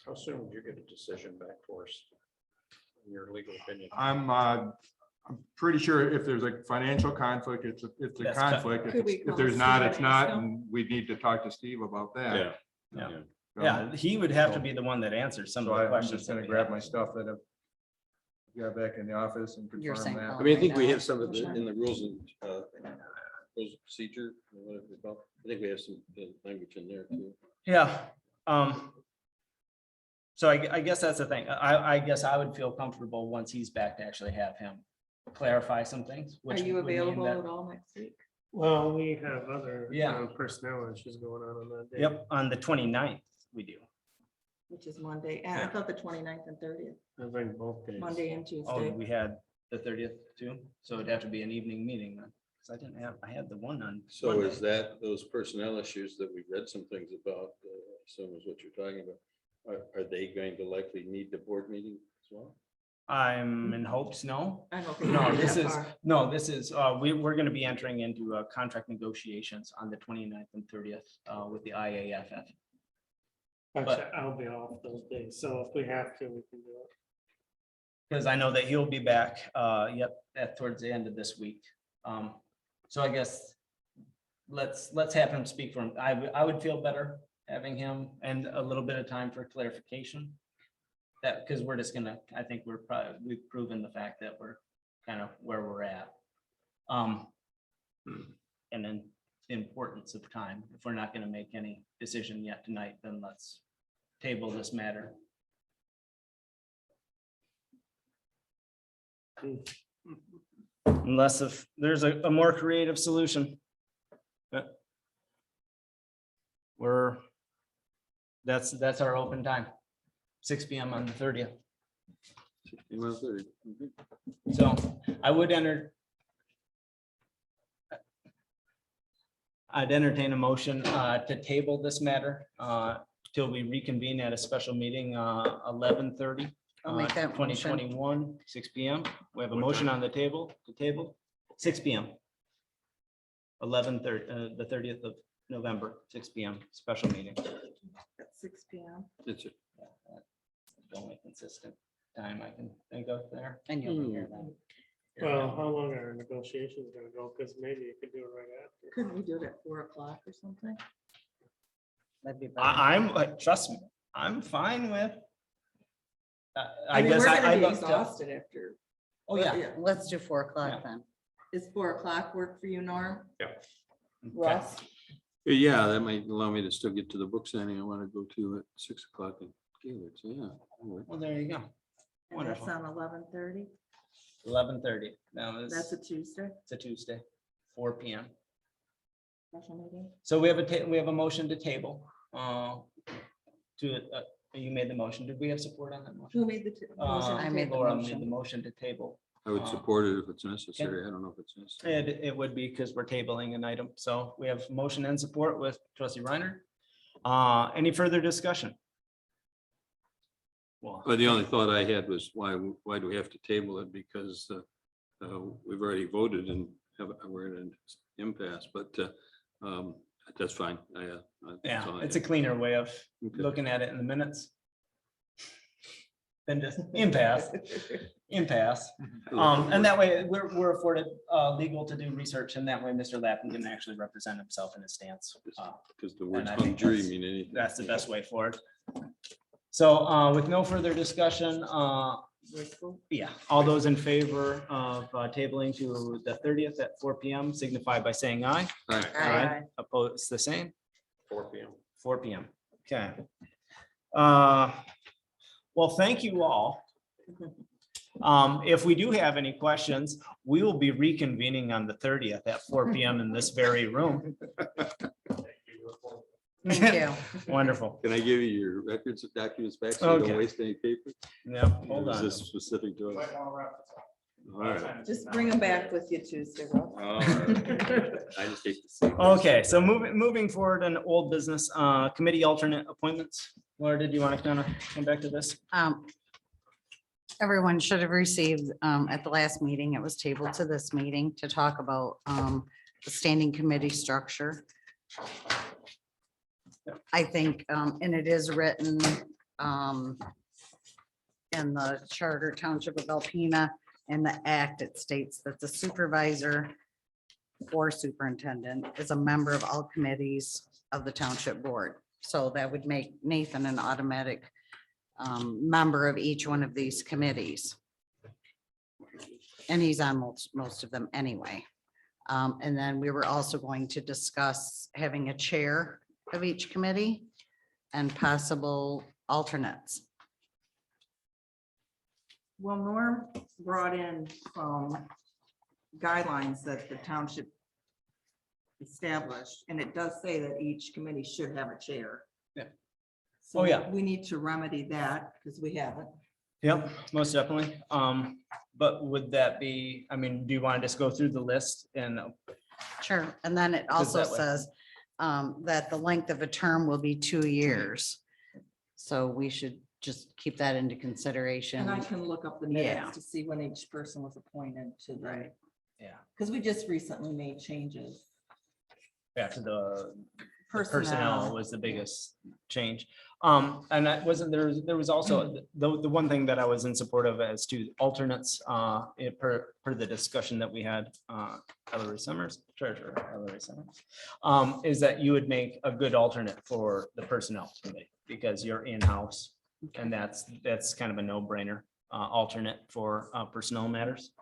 How soon would you get a decision back for us? In your legal opinion? I'm pretty sure if there's a financial conflict, it's a That's conflict. If Could we it's- call if there's Steve not, and it's not, ask him? and we need to talk to Steve about that. Yeah. So- Yeah, he would have to be the one that answers some So of the I'm questions. just gonna that we grab have. my stuff that I've got back in the office and You're confirm saying that. I mean, I think we Yeah. have some of the, in the rules and rules of procedure, or whatever they call it. I think we have some language in there too. Yeah. So I guess that's the thing. I guess I would feel comfortable once he's back to actually have him clarify some things. Are which you would mean available that- at all next week? Well, we have other Yeah. personnel issues going on that day. Yep, on the 29th, we do. Which is Monday, and I thought the 29th and 30th, I think both days. Monday and Oh, Tuesday. we had the 30th too, so it'd have to be an evening meeting then. Cause I didn't have, I had the one on. So Monday. is that those personnel issues that we read some things about, some is what you're talking about? Are they going to likely need the board meeting as well? I'm in hopes, no. I don't think. No, we're this that is, far. no, this is, we're gonna be entering into contract negotiations on the 29th and 30th with the IAFF. Actually, I'll be off those days, so if we have to, we can do it. Because I know that he'll be back, towards the end of this week. So I guess let's have him speak for him. I would feel better having him and a little bit of time for clarification. That, because we're just gonna, I think we've proven the fact that we're kind of where we're at. And then the importance of time. If we're not gonna make any decision yet tonight, then let's table this matter. Unless if there's a more creative solution. But that's our open time, 6 PM on the 30th. 16:30. Okay. So I'd entertain a motion to table this matter till we reconvene at a special meeting 11:30. I'll make that motion. 2021, 6 PM. We have a motion on the table, 6 PM. 11:30, the 30th of November, 6 PM, special meeting. At 6 P.M. That's it. The only consistent time I can think of there. And you'll be here then. Well, how long are negotiations gonna go? Because maybe you could do it right after. Couldn't we do it at 4 o'clock or something? That'd be better. I'm, trust me, I'm fine with. I mean, guess we're gonna be looked up- exhausted after. Oh, yeah. Let's do 4 o'clock Yeah. then. Is 4 o'clock work for you, Norm? Okay. Russ? Yeah, that might allow me to still get to the book signing I want to go to at 6 o'clock in Gaylord, so yeah. that works. Well, there you go. And that's Wonderful. on 11:30. 11:30. Now That's it's a Tuesday, a Tuesday, 4 PM. special meeting. So we have a motion to table. You made the motion. Did we have support on that motion? Who made the motion? I made the Laura made motion. the motion to table. I would support it if it's necessary. I don't know if it's necessary. It would be because we're tabling an item. So we have motion and support with trustee Reiner. Any further discussion? Well, But the only thought I had was why do we have to table it? Because we've already voted and we're in an impasse, but that's fine. yeah, it's a cleaner way of Okay. looking at it in the minutes. Than just impasse. And that way we're afforded legal to do research, and that way Mr. Lappin can actually represent himself in his stance. Because the words I hung think jury that's- mean anything. That's the best way forward. So with no further discussion, yeah, all those in favor of tabling to the 30th at 4 PM signify by saying aye. Aye. Aye. Opposed, the same, 4 PM. 4 PM. Okay. Well, thank you all. If we do have any questions, we will be reconvening on the 30th at 4 PM in this very room. Thank you. Wonderful. Can I give you your records and documents back so you Okay. don't waste any paper? Yeah, hold Or is on. this specific to us? All right. Just bring them back with you Tuesday, Russ. All right. I just hate to see. Okay, so moving forward in old business, committee alternate appointments. Laura, did you want to kind of come back to this? Everyone should have received at the last meeting, it was tabled to this meeting to talk about the standing committee structure. I think, and it is written in the Charter Township of Alpena, in the act, it states that the supervisor or superintendent is a member of all committees of the township board. So that would make Nathan an automatic member of each one of these committees. And he's on most of them anyway. And then we were also going to discuss having a chair of each committee and possible alternates. Well, Norm brought in some guidelines that the township established, and it does say that each committee should have a chair. Yeah. So Oh, yeah. we need to remedy that because we haven't. Yep, most definitely. But would that be, I mean, do you want to just go through the list and, Sure, and then it also that way. says that the length of a term will be 2 years. So we should just keep that into consideration. And I can look up the Yeah. minutes to see when each person was appointed to the, Right. yeah, because we just recently made changes. back to the personnel Personnel. was the biggest change. And that wasn't, there was also, the one thing that I was in support of as to alternates, per the discussion that we had, Ellery Summers, treasurer Ellery Summers, is that you would make a good alternate for the personnel committee because you're in-house. And that's kind of a no-brainer, alternate for personnel matters.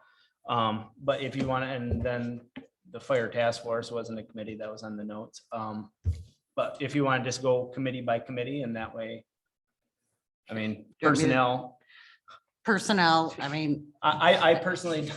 But if you want to, and then the fire task force wasn't a committee that was on the notes. But if you want to just go committee by committee and that way, I mean, Do you want me to- personnel, Personnel, I mean, I personally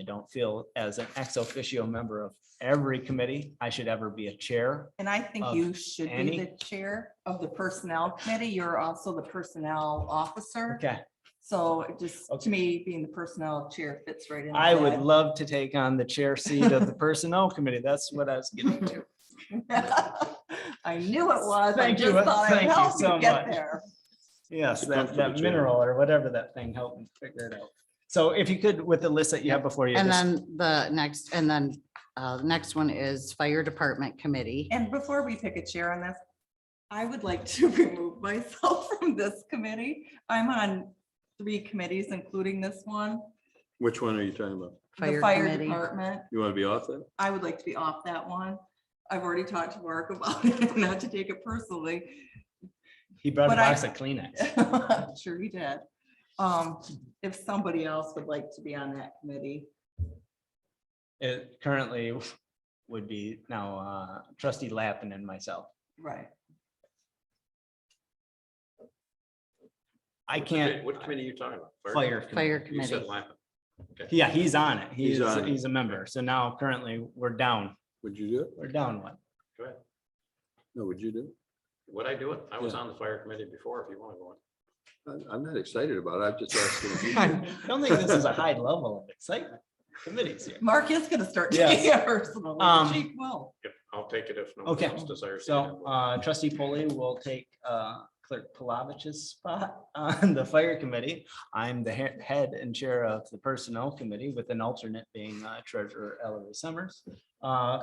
don't feel as an ex officio member of every committee, I should ever be a chair. And I think Of you should be any- the chair of the personnel committee. You're also the personnel officer. Okay, So it just, to me, being the personnel chair fits right in. I with would that. love to take on the chair seat of the personnel committee. That's what I was getting to. I knew it was. I Thank you. just thought I would Thank you help so you get much. there. Yes, You're that comfortable, Chair. mineral or whatever that thing helped me figure it out. So if you could, with the list that you have before you. And just- then the next one is Fire Department Committee. And before we pick a chair on this, I would like to remove myself from this committee. I'm on 3 committees, including this one, Which one are you talking about? the fire Committee. department. You want to be off that? I would like to be off that one. I've already talked to Mark about it, not to take it personally. He brought a but I- box of Kleenex. Sure he did. If somebody else would like to be on that committee, It currently would be now trustee Lappin and myself. right? I can't, What committee are you talking about? fire. Fire committee. You said Committee. Lappin. Yeah, he's on it. He's on it. He's a member. So now currently we're down. Would you do it? We're down one. Go ahead. No, would you do it? Would I do it? I was Yeah. on the fire committee before, if you want to go on. I'm not excited about it. I'm just asking. if you I do. don't think this is a high level of excitement. Committees here. Mark is gonna start Yes. taking it personally. Chief will. Yep, I'll take it if no Okay. one else desires. to So trustee Polly will take clerk Palavich's spot on the fire committee. I'm the head and chair of the personnel committee with an alternate being treasurer Ellery Summers.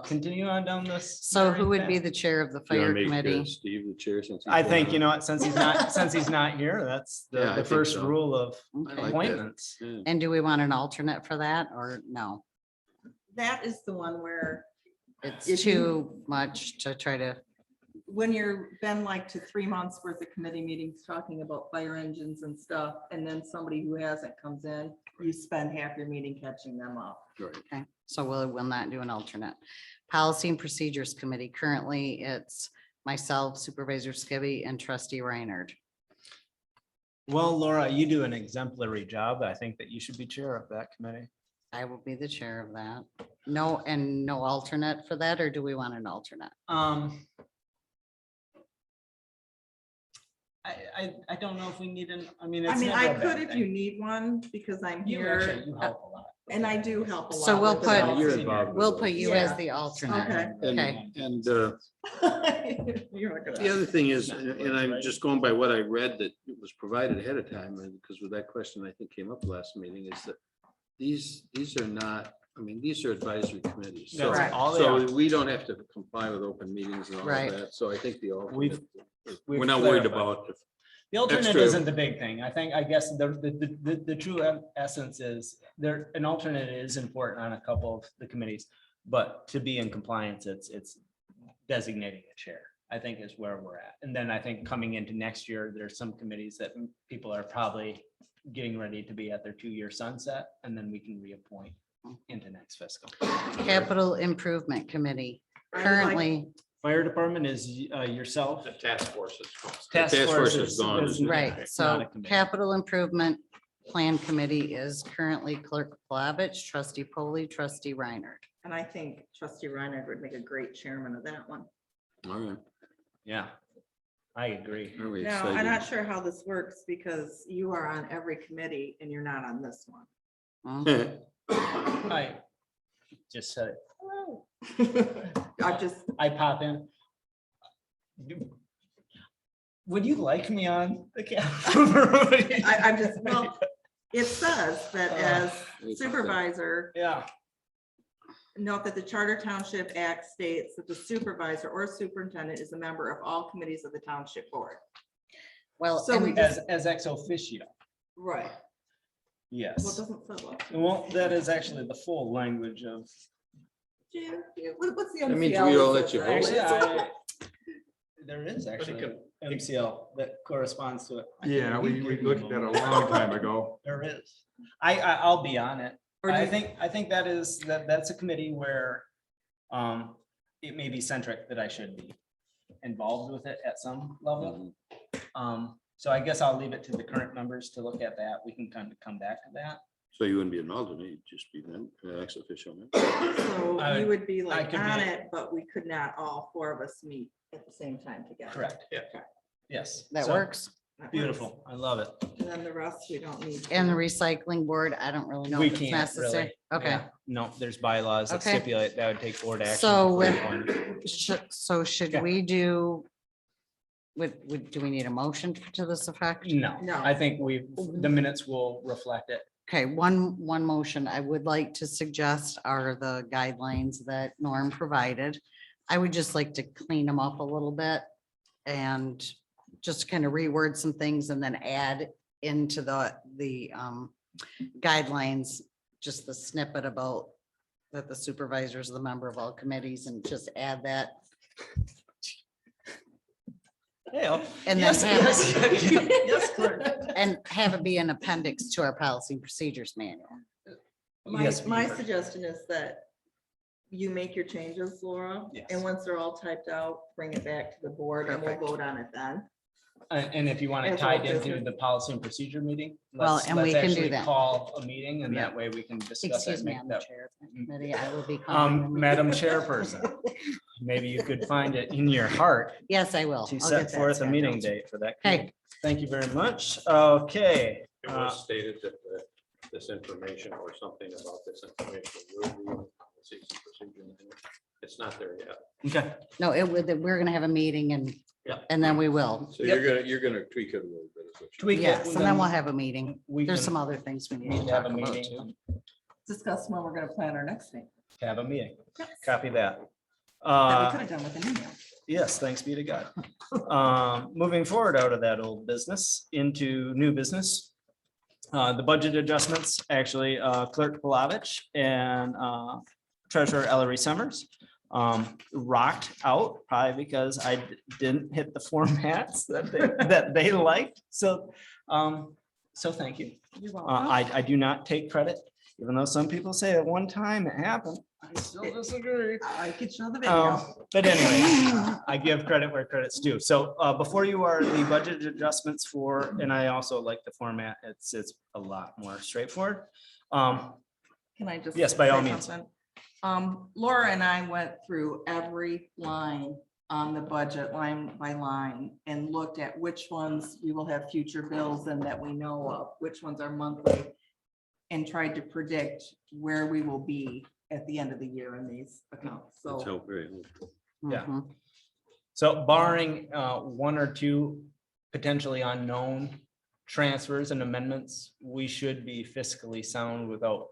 Continue on down this. So who would be the chair of the Do you wanna Fire make, Committee? Steve the chair since. he's I think, going you know what, since he's not here, that's Yeah, I the think first so. rule of on? I like that. appointments. Yeah. And do we want an alternate for that or no? That is the one where It's If you- too much to try to, when you're been like to 3 months worth of committee meetings talking about fire engines and stuff, and then somebody who hasn't comes in, you spend half your meeting catching them up. Right. okay, so we'll not do an alternate. Policy and Procedures Committee, currently it's myself, Supervisor Skibby, and Trustee Reinhardt. Well, Laura, you do an exemplary job. I think that you should be chair of that committee. I will be the chair of that. No, and no alternate for that, or do we want an alternate? I don't know if we need an, I mean. I it's mean, never I a bad could if you thing. need one, because I'm You here, actually, you help a lot. and I do help a lot. So we'll with put- it all. You're involved with We'll those. put you as Yeah. the alternate. Okay. Okay. And You're not the gonna- other thing is, and I'm just going by what I read that it was provided ahead of time, and because with that question I think came up last meeting, is that these are not, I mean, these are advisory committees. So- That's Right. all they are. So we don't have to comply with open meetings and all of Right. that. So I think the alternate, We've we're not worried clarified. about. The alternate extra- isn't the big thing. I guess the true essence is there, an alternate is important on a couple of the committees. But to be in compliance, it's designating a chair, I think is where we're at. And then I think coming into next year, there's some committees that people are probably getting ready to be at their 2-year sunset, and then we can reappoint into next fiscal. Capital Improvement Committee, I would like- currently, Fire department is yourself. The task force is. Task task force force is gone, isn't it? right, not so a committee. Capital Improvement Plan Committee is currently Clerk Plavich, Trustee Polly, Trustee Reinhardt. And I think trustee Reiner would make a great chairman of that one. All right. Yeah, I agree. Are we Now, I'm not excited? sure how this works because you are on every committee and you're not on this one. I just said, I just, I pop in. Would you like me on the camera? I'm just, well, it says that as supervisor, Yeah, note that the Charter Township Act states that the supervisor or superintendent is a member of all committees of the township board. Well, So we and as ex officio, Right. Well, it yes. doesn't say what. Well, that is actually the full language of. What's the That means MCL we all that let you says vote. that? There is But it actually could- an MCL that corresponds to it. Yeah, we looked at that a long time ago. There is. I'll be on it. Or do I you- think that's a committee where it may be centric that I should be involved with it at some level. So I guess I'll leave it to the current members to look at that. We can kind of come back to that. So you wouldn't be an alternate, you'd just be then ex officio. So I you would- would be like could on be- it, but we could not all 4 of us meet at the same time together. Correct. Yeah. Yes. that So works. Beautiful. I love it. And then the rest we don't need. And the recycling board, I don't really know We if it's can't necessary. really. Okay, Yeah. No, there's bylaws that Okay. stipulate that would take board action. So before with- appointment. so should Okay. we do? Do we need a motion to this effect? No, No. I think the minutes will reflect it. Okay, one motion I would like to suggest are the guidelines that Norm provided. I would just like to clean them up a little bit and just kind of reword some things and then add into the guidelines, just the snippet about that the supervisor is the member of all committees and just add that. Yeah. And then Yes, have yes, yes, clerk. and have it be an appendix to our policy and procedures manual. My, Yes, my Beaver. suggestion is that you make your changes, Laura. Yes. And once they're all typed out, bring it back to the board and we'll Perfect. vote on it then. And if you want it As all tied into business. the policy and procedure meeting. Well, let's- and we let's can do actually that. Call a meeting and Yeah. that way we can discuss. that Excuse and me, make I'm the that- chair of the committee. I will be. calling them. Madam Chairperson, maybe you could find it in your heart Yes, I will. to I'll set get that forth a meeting scheduled. date for that. Okay. committee. Thank you very much. Okay. It was stated that this information or something about this information will be in the policies and procedure manual. It's not there yet. Okay. No, we're gonna have a meeting and, Yeah. and then we will. So you're gonna tweak it a little bit. is what you're- Tweak it, Yes, and then we'll have a meeting. We There's can some other things we need need to to have talk a about meeting, too. Discuss when we're gonna plan our next meeting. have a meeting. Copy that. That we could have done with an email. Yes, thanks be to God. Moving forward out of that old business into new business. The budget adjustments, actually, Clerk Palovich and Treasurer Ellery Summers rocked out, probably because I didn't hit the formats that they liked. So, so thank you. You're welcome. I do not take credit, even though some people say at one time it happened. I still disagree. I could show the video. But anyway, I give credit where credit's due. So before you are the budget adjustments for, and I also like the format, it's a lot more straightforward. Can I just? Yes, by all say means. something? Laura and I went through every line on the budget line by line and looked at which ones we will have future bills and that we know of, which ones are monthly. And tried to predict where we will be at the end of the year in these accounts. That's So helpful, very helpful. Yeah. Mhm. So barring one or two potentially unknown transfers and amendments, we should be fiscally sound without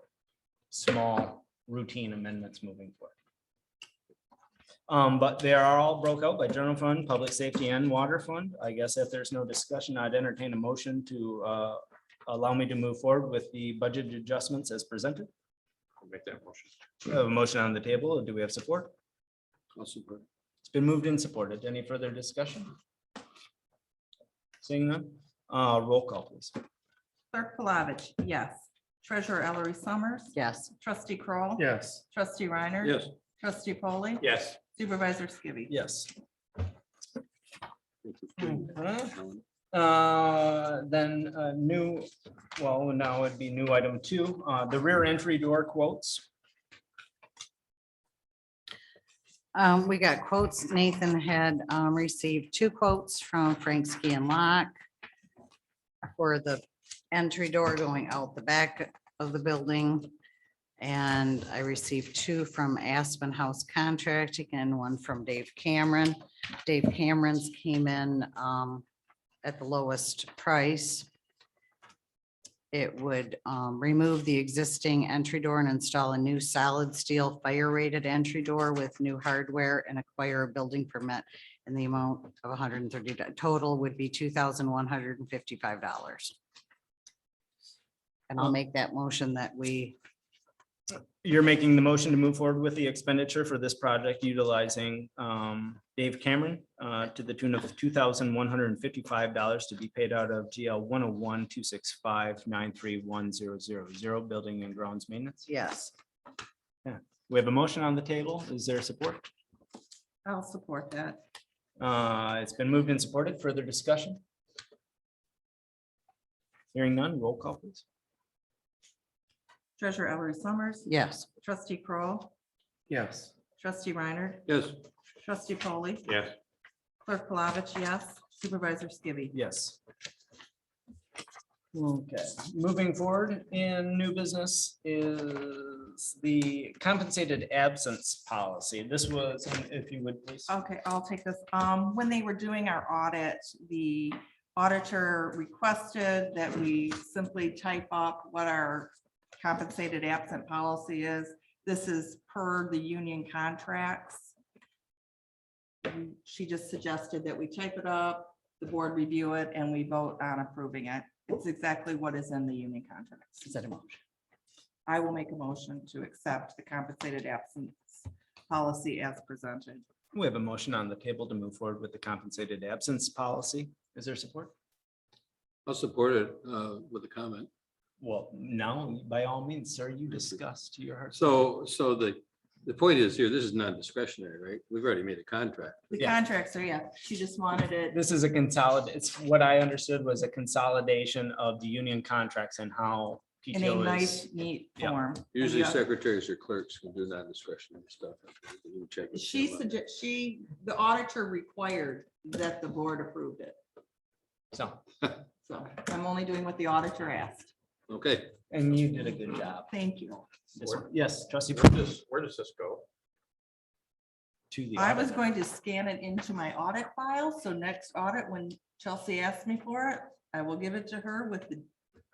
small routine amendments moving forward. But they are all broke out by general fund, public safety and water fund. I guess if there's no discussion, I'd entertain a motion to allow me to move forward with the budget adjustments as presented. I'll make that motion. We have a motion on the table. Do we have support? I'll support. It's been moved and supported. Any further discussion? Seeing none, roll call please. Clerk Palovich, yes. Treasurer Ellery Summers. Yes. Trustee Kroll, Yes. Trustee Reiner. Yes. Trustee Polly. Yes. Supervisor Skibby. Yes. Thank you. Then new, well, now it'd be new item 2, the rear entry door quotes. We got quotes. Nathan had received 2 quotes from Frank Ski and Lock for the entry door going out the back of the building. And I received 2 from Aspen House Contracting and 1 from Dave Cameron. Dave Cameron's came in at the lowest price. It would remove the existing entry door and install a new solid steel fire rated entry door with new hardware and acquire a building permit in the amount of $130. Total would be $2,155. And I'll make that motion that we, You're making the motion to move forward with the expenditure for this project utilizing Dave Cameron to the tune of $2,155 to be paid out of GL 101-265-931-000, building and grounds maintenance. yes. We have a motion on the table. Is there support? I'll support that. It's been moved and supported. Further discussion? Hearing none, roll call please. Treasurer Ellery Summers. Yes. Trustee Kroll, Yes. Trustee Reiner. Yes. Trustee Polly. Yes. Clerk Palovich, yes. Supervisor Skibby. Yes. Okay, moving forward in new business is the compensated absence policy. This was, if you would please. Okay, I'll take this. When they were doing our audit, the auditor requested that we simply type up what our compensated absent policy is. This is per the union contracts. She just suggested that we type it up, the board review it, and we vote on approving it. It's exactly what is in the union contracts. Is that a motion? I will make a motion to accept the compensated absence policy as presented. We have a motion on the table to move forward with the compensated absence policy. Is there support? I'll support it with a comment. Well, now, by all means, sir, you discuss to your heart. So the point is here, this is non-discretionary, right? We've already made a contract. The Yeah. contracts are, yeah, she just wanted it. This is a consolidate, it's what I understood was a consolidation of the union contracts and how In a PTO nice, is. neat Yeah. form. Usually And the- secretaries or clerks can do non-discretionary stuff. You can check with She them on that. the auditor required that the board approved it. So, So I'm only doing what the auditor asked. Okay, and you did a good job. Thank you. This one- Yes, trustee. Where does this go? To the. I was auditor. going to scan it into my audit file, so next audit, when Chelsea asks me for it, I will give it to her with the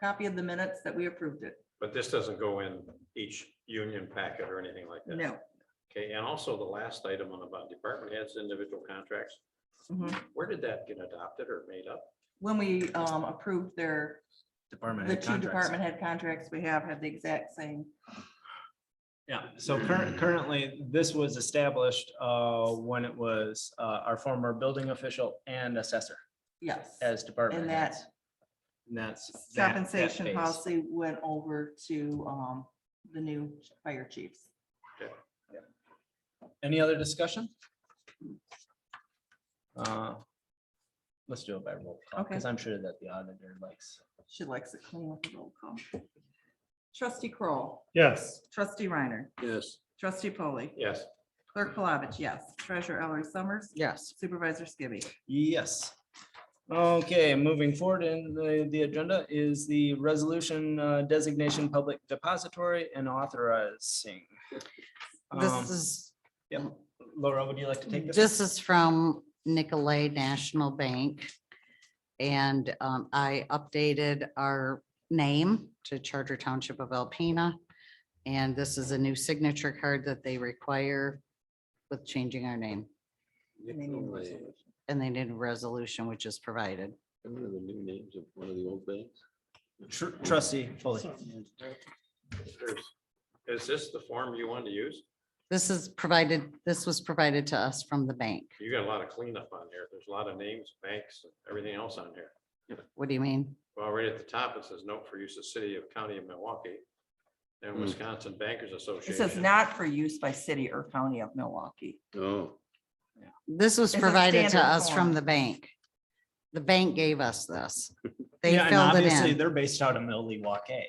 copy of the minutes that we approved it. But this doesn't go in each union packet or anything like that? No. Okay, and also the last item on about department heads, individual contracts, Mhm. where did that get adopted or made up? When we approved Department. the head two contracts. department head contracts we have had the exact same. Yeah, so currently, this was established when it was our former building official and assessor Yes. as department And heads. that And that's. that compensation phase. policy went over to the new fire chiefs. Any other discussion? Let's do it by roll call, Okay. because I'm sure that the auditor likes. She likes it clean with the roll call. Trustee Kroll, Yes. trustee Reiner, yes. trustee Polly, Yes, clerk Palovich, yes. Treasurer Ellery Summers, Yes. supervisor Skibby. Yes. Okay, moving forward in the agenda is the resolution designation public depository and authorizing. This Um, is, Yep. Laura, would you like to take this? this is from Nicolay National Bank. And I updated our name to Charter Township of Alpena. And this is a new signature card that they require with changing our name. And they need a resolution which is provided. One of the new names of one of the old banks. Trustee Foley. is this the form you wanted to use? This was provided to us from the bank. You got a lot of cleanup on here. There's a lot of names, banks, and everything else on here. What do you mean? Well, right at the top, it says note for use of city of county of Milwaukee and Wisconsin Bankers It Association. says not for use by city or county of Milwaukee. Oh, This was It's a provided to standard us from form. the bank. The bank gave us this. They Yeah, and filled it obviously in. they're based out of Milwaukee.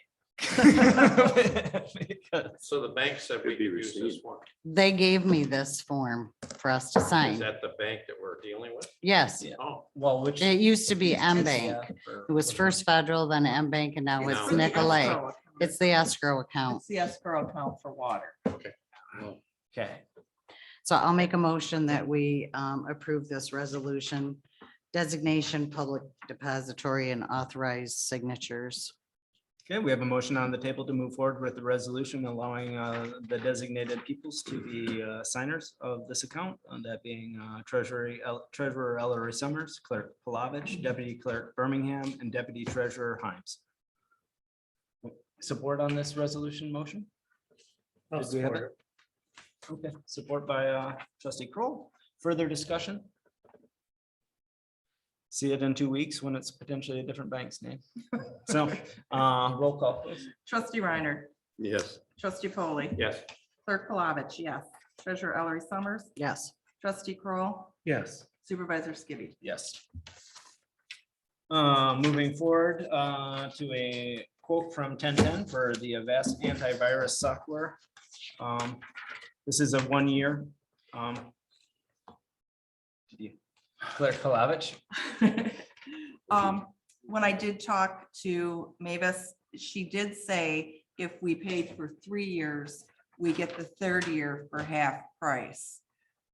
So the bank said we Could be could use this received. one. They gave me this form for us to Is sign. that the bank that we're dealing with? Yes, Yeah. Oh, Well, which. it used to be M Bank. Yeah, for- It was First Federal, then M Bank, and now It's it's for the Nicolay. escrow account. It's the escrow account. It's the escrow account for water. well, Okay, So I'll make a motion that we approve this resolution. Designation, public depository, and authorized signatures. okay, we have a motion on the table to move forward with the resolution allowing the designated peoples to be signers of this account, that being treasurer Ellery Summers, clerk Palovich, deputy clerk Birmingham, and deputy treasurer Himes. Support on this resolution motion? I'll Did we have support it. Okay, support by trustee Kroll. Further discussion? See it in 2 weeks when it's potentially a different bank's name. So roll call, please. Trustee Reiner, yes. trustee Polly, yes. clerk Palovich, yes. Treasurer Ellery Summers, Yes. trustee Kroll, Yes. supervisor Skibby. Yes. Moving forward to a quote from 1010 for the Avast antivirus software. This is a 1 year. Clerk Palovich. when I did talk to Mavis, she did say if we paid for 3 years, we get the third year for half price,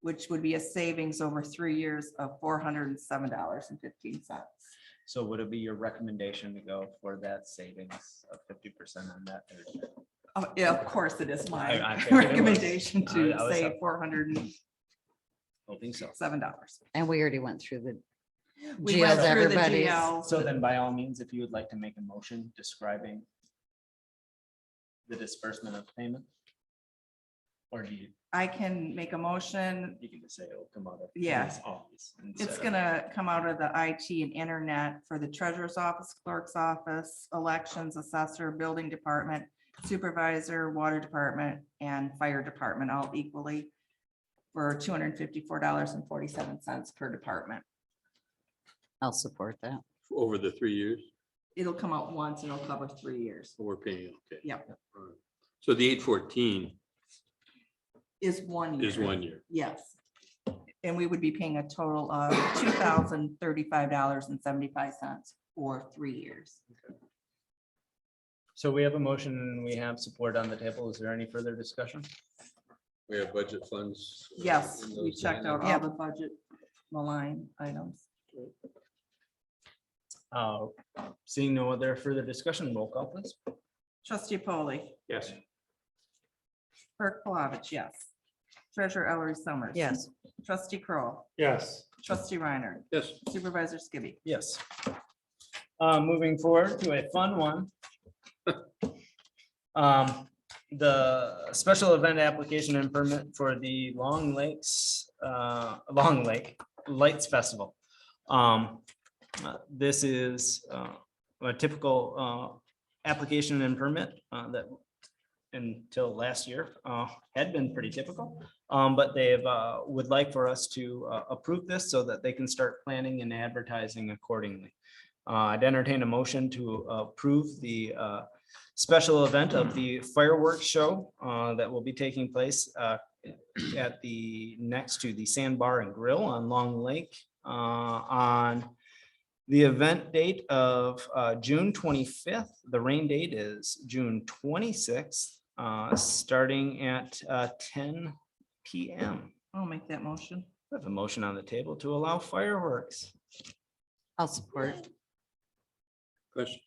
which would be a savings over 3 years of $407.15. So would it be your recommendation to go for that savings of 50% on that? third year? Oh, yeah, of course, it is my I figured it was. recommendation to I was save up. $407. Hoping so. And we already went through the We went GLs, through the everybody's. GLs. So then by all means, if you would like to make a motion describing the disbursement of payment? Or do you, I can make a motion. you can just say it'll come out of. Yeah. his office instead It's of- gonna come out of the IT and internet for the treasurer's office, clerk's office, elections, assessor, building department, supervisor, water department, and fire department, all equally for $254.47 per department. I'll support that. Over the 3 years, It'll come out once and it'll cover 3 years. we're paying, okay. Yep. All right. So the 814 Is 1 year. is 1 year. Yes. And we would be paying a total of $2,035.75 for 3 years. So we have a motion and we have support on the table. Is there any further discussion? We have budget funds. Yes, in we those checked out lines. all the budget line items. Seeing no other further discussion, roll call please. Trustee Polly, Yes. Clerk Palovich, yes. Treasurer Ellery Summers. Yes. Trustee Kroll, Yes. Trustee Reiner, Yes, Supervisor Skibby. Yes. Moving forward to a fun one. The special event application and permit for the Long Lake Lights Festival. This is a typical application and permit that until last year had been pretty typical. But they've would like for us to approve this so that they can start planning and advertising accordingly. I'd entertain a motion to approve the special event of the fireworks show that will be taking place at the next to the Sandbar and Grill on Long Lake on the event date of June 25th. The rain date is June 26th, starting at 10 p.m. I'll make that motion. We have a motion on the table to allow fireworks. I'll support. question.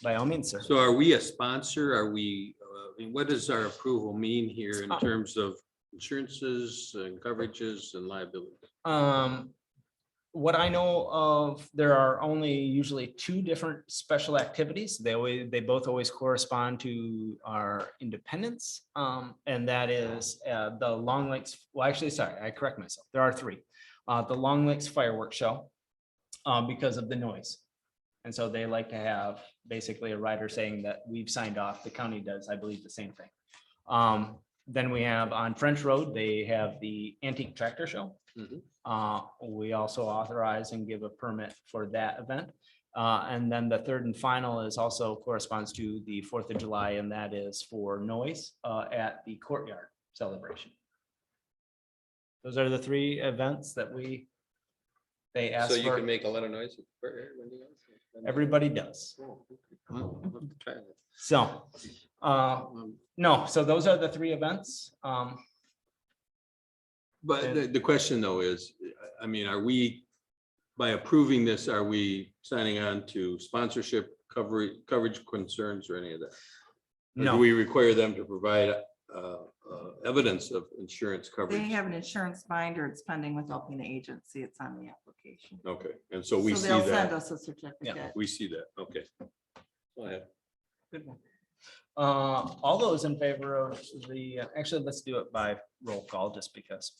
By all means, sir. So are we a sponsor? Are we, I mean, what does our approval mean here in terms of insurances and coverages and liability? What I know of, there are only usually 2 different special activities. They both always correspond to our independence. And that is the Long Lakes, well, actually, sorry, I correct myself. There are 3. The Long Lakes Fireworks Show because of the noise. And so they like to have basically a rider saying that we've signed off. The county does, I believe, the same thing. Then we have on French Road, they have the Antique Tractor Show. Mhm. We also authorize and give a permit for that event. And then the third and final is also corresponds to the 4th of July, and that is for noise at the courtyard celebration. Those are the 3 events that they ask So you for. can make a lot of noise. when you go? Everybody does. Oh, okay. Well, I'll have to try that. So, no, so those are the 3 events. But the question though is, I mean, are we, by approving this, are we signing on to sponsorship coverage concerns or any of that? Or No. do we require them to provide evidence of insurance They coverage? have an insurance binder. It's pending with helping the agency. It's on the application. Okay, and so we So see they'll send that, us a certificate. we see that, okay. Go ahead. Good one. All those in favor of actually, let's do it by roll call just because.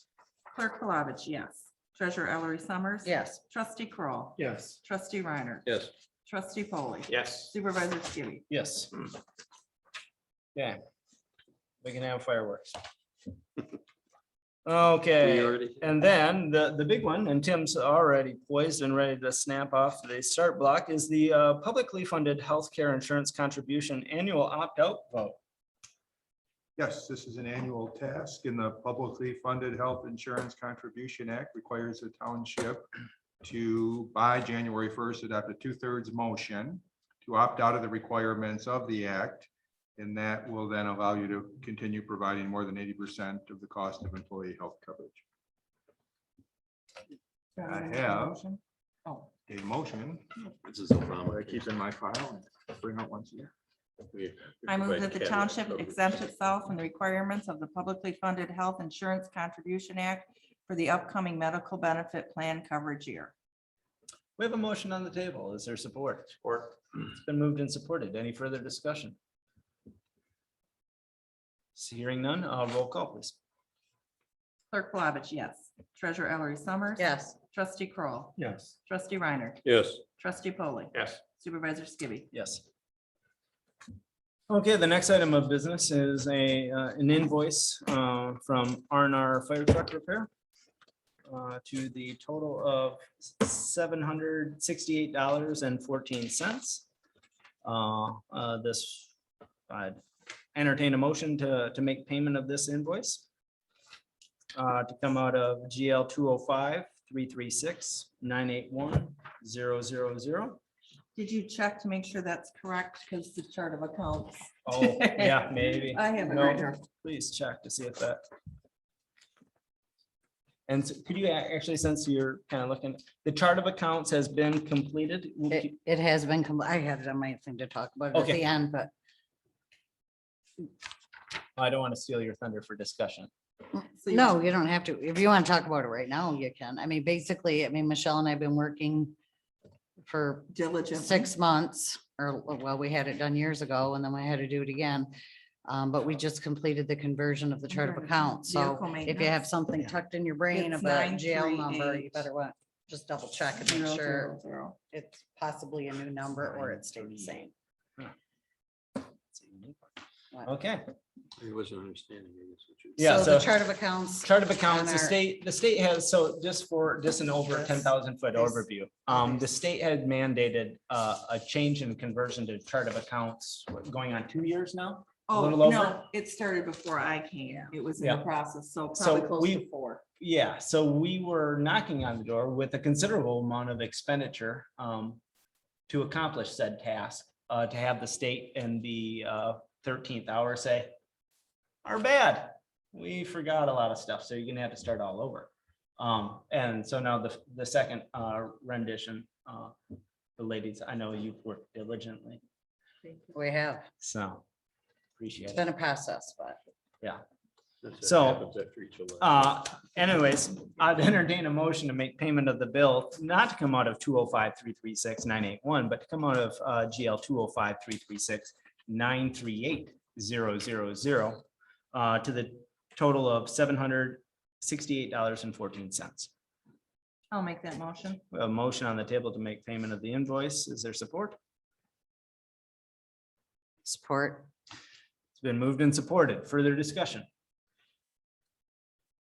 Clerk Palovich, yes. Treasurer Ellery Summers. Yes. Trustee Kroll, Yes. Trustee Reiner. Yes, Trustee Polly. Yes. Supervisor Skibby. Yes. Yeah. We can have fireworks. we Okay, already, and then the big one, and Tim's already poised and ready to snap off the start block, is the publicly funded healthcare insurance contribution annual opt-out vote. Yes, this is an annual task in the Publicly Funded Health Insurance Contribution Act requires the township to, by January 1st, adopt a 2/3 motion to opt out of the requirements of the act. And that will then allow you to continue providing more than 80% of the cost of employee health coverage. I have Oh, a motion This is Obama. that I keep in my file and bring out once a year. I move that the township exempt itself from the requirements of the publicly funded Health Insurance Contribution Act for the upcoming medical benefit plan coverage year. We have a motion on the table. Is there support? Support. It's been moved and supported. Any further discussion? Hearing none, roll call please. Clerk Flavich, yes. Treasurer Ellery Summers. Yes. Trustee Kroll, Yes. Trustee Reiner. Yes. Trustee Polly. Yes. Supervisor Skibby. Yes. Okay, the next item of business is an invoice from R&R Fire Truck Repair to the total of $768.14. This, I'd entertain a motion to make payment of this invoice to come out of GL 205-336-981-000. Did you check to make sure that's correct? Because the chart of accounts. Oh, yeah, maybe. I have it No, right here. Please check to see if that. And could you actually, since you're kind of looking, the chart of accounts has been completed? It has been, I had it on my thing to talk about it at Okay. the end, but I don't want to steal your thunder for discussion. So you- no, you don't have to. If you want to talk about it right now, you can. I mean, basically, Michelle and I have been working for Diligent. 6 months, or well, we had it done years ago and then we had to do it again. But we just completed the conversion of the chart of accounts. So Vehicle if you have maintenance. something tucked in your brain It's about GL number, you 938. better want, just double check and make 000. sure it's possibly a new number or it stayed the same. Okay, I wasn't understanding. I guess, what you- Yeah, So so- the chart of accounts. chart of accounts, on the our- state has, so just an over This 10,000 foot is- overview. The state had mandated a change in conversion to chart of accounts going on 2 years now. A Oh, little over? no, it started before I came. It was in the Yeah. process, so So probably close to we- 4. Yeah, so we were knocking on the door with a considerable amount of expenditure to accomplish said task, to have the state in the 13th hour say, our bad, we forgot a lot of stuff, so you're gonna have to start all over. And so now the second rendition, the ladies, I know you've worked diligently, We have, so appreciate it's it. been a process, but That's what So, happens after each election. Anyways, I'd entertain a motion to make payment of the bill, not to come out of 205-336-981, but to come out of GL 205-336-938-000 to the total of $768.14. I'll make that motion. We have a motion on the table to make payment of the invoice. Is there support? support. It's been moved and supported. Further discussion?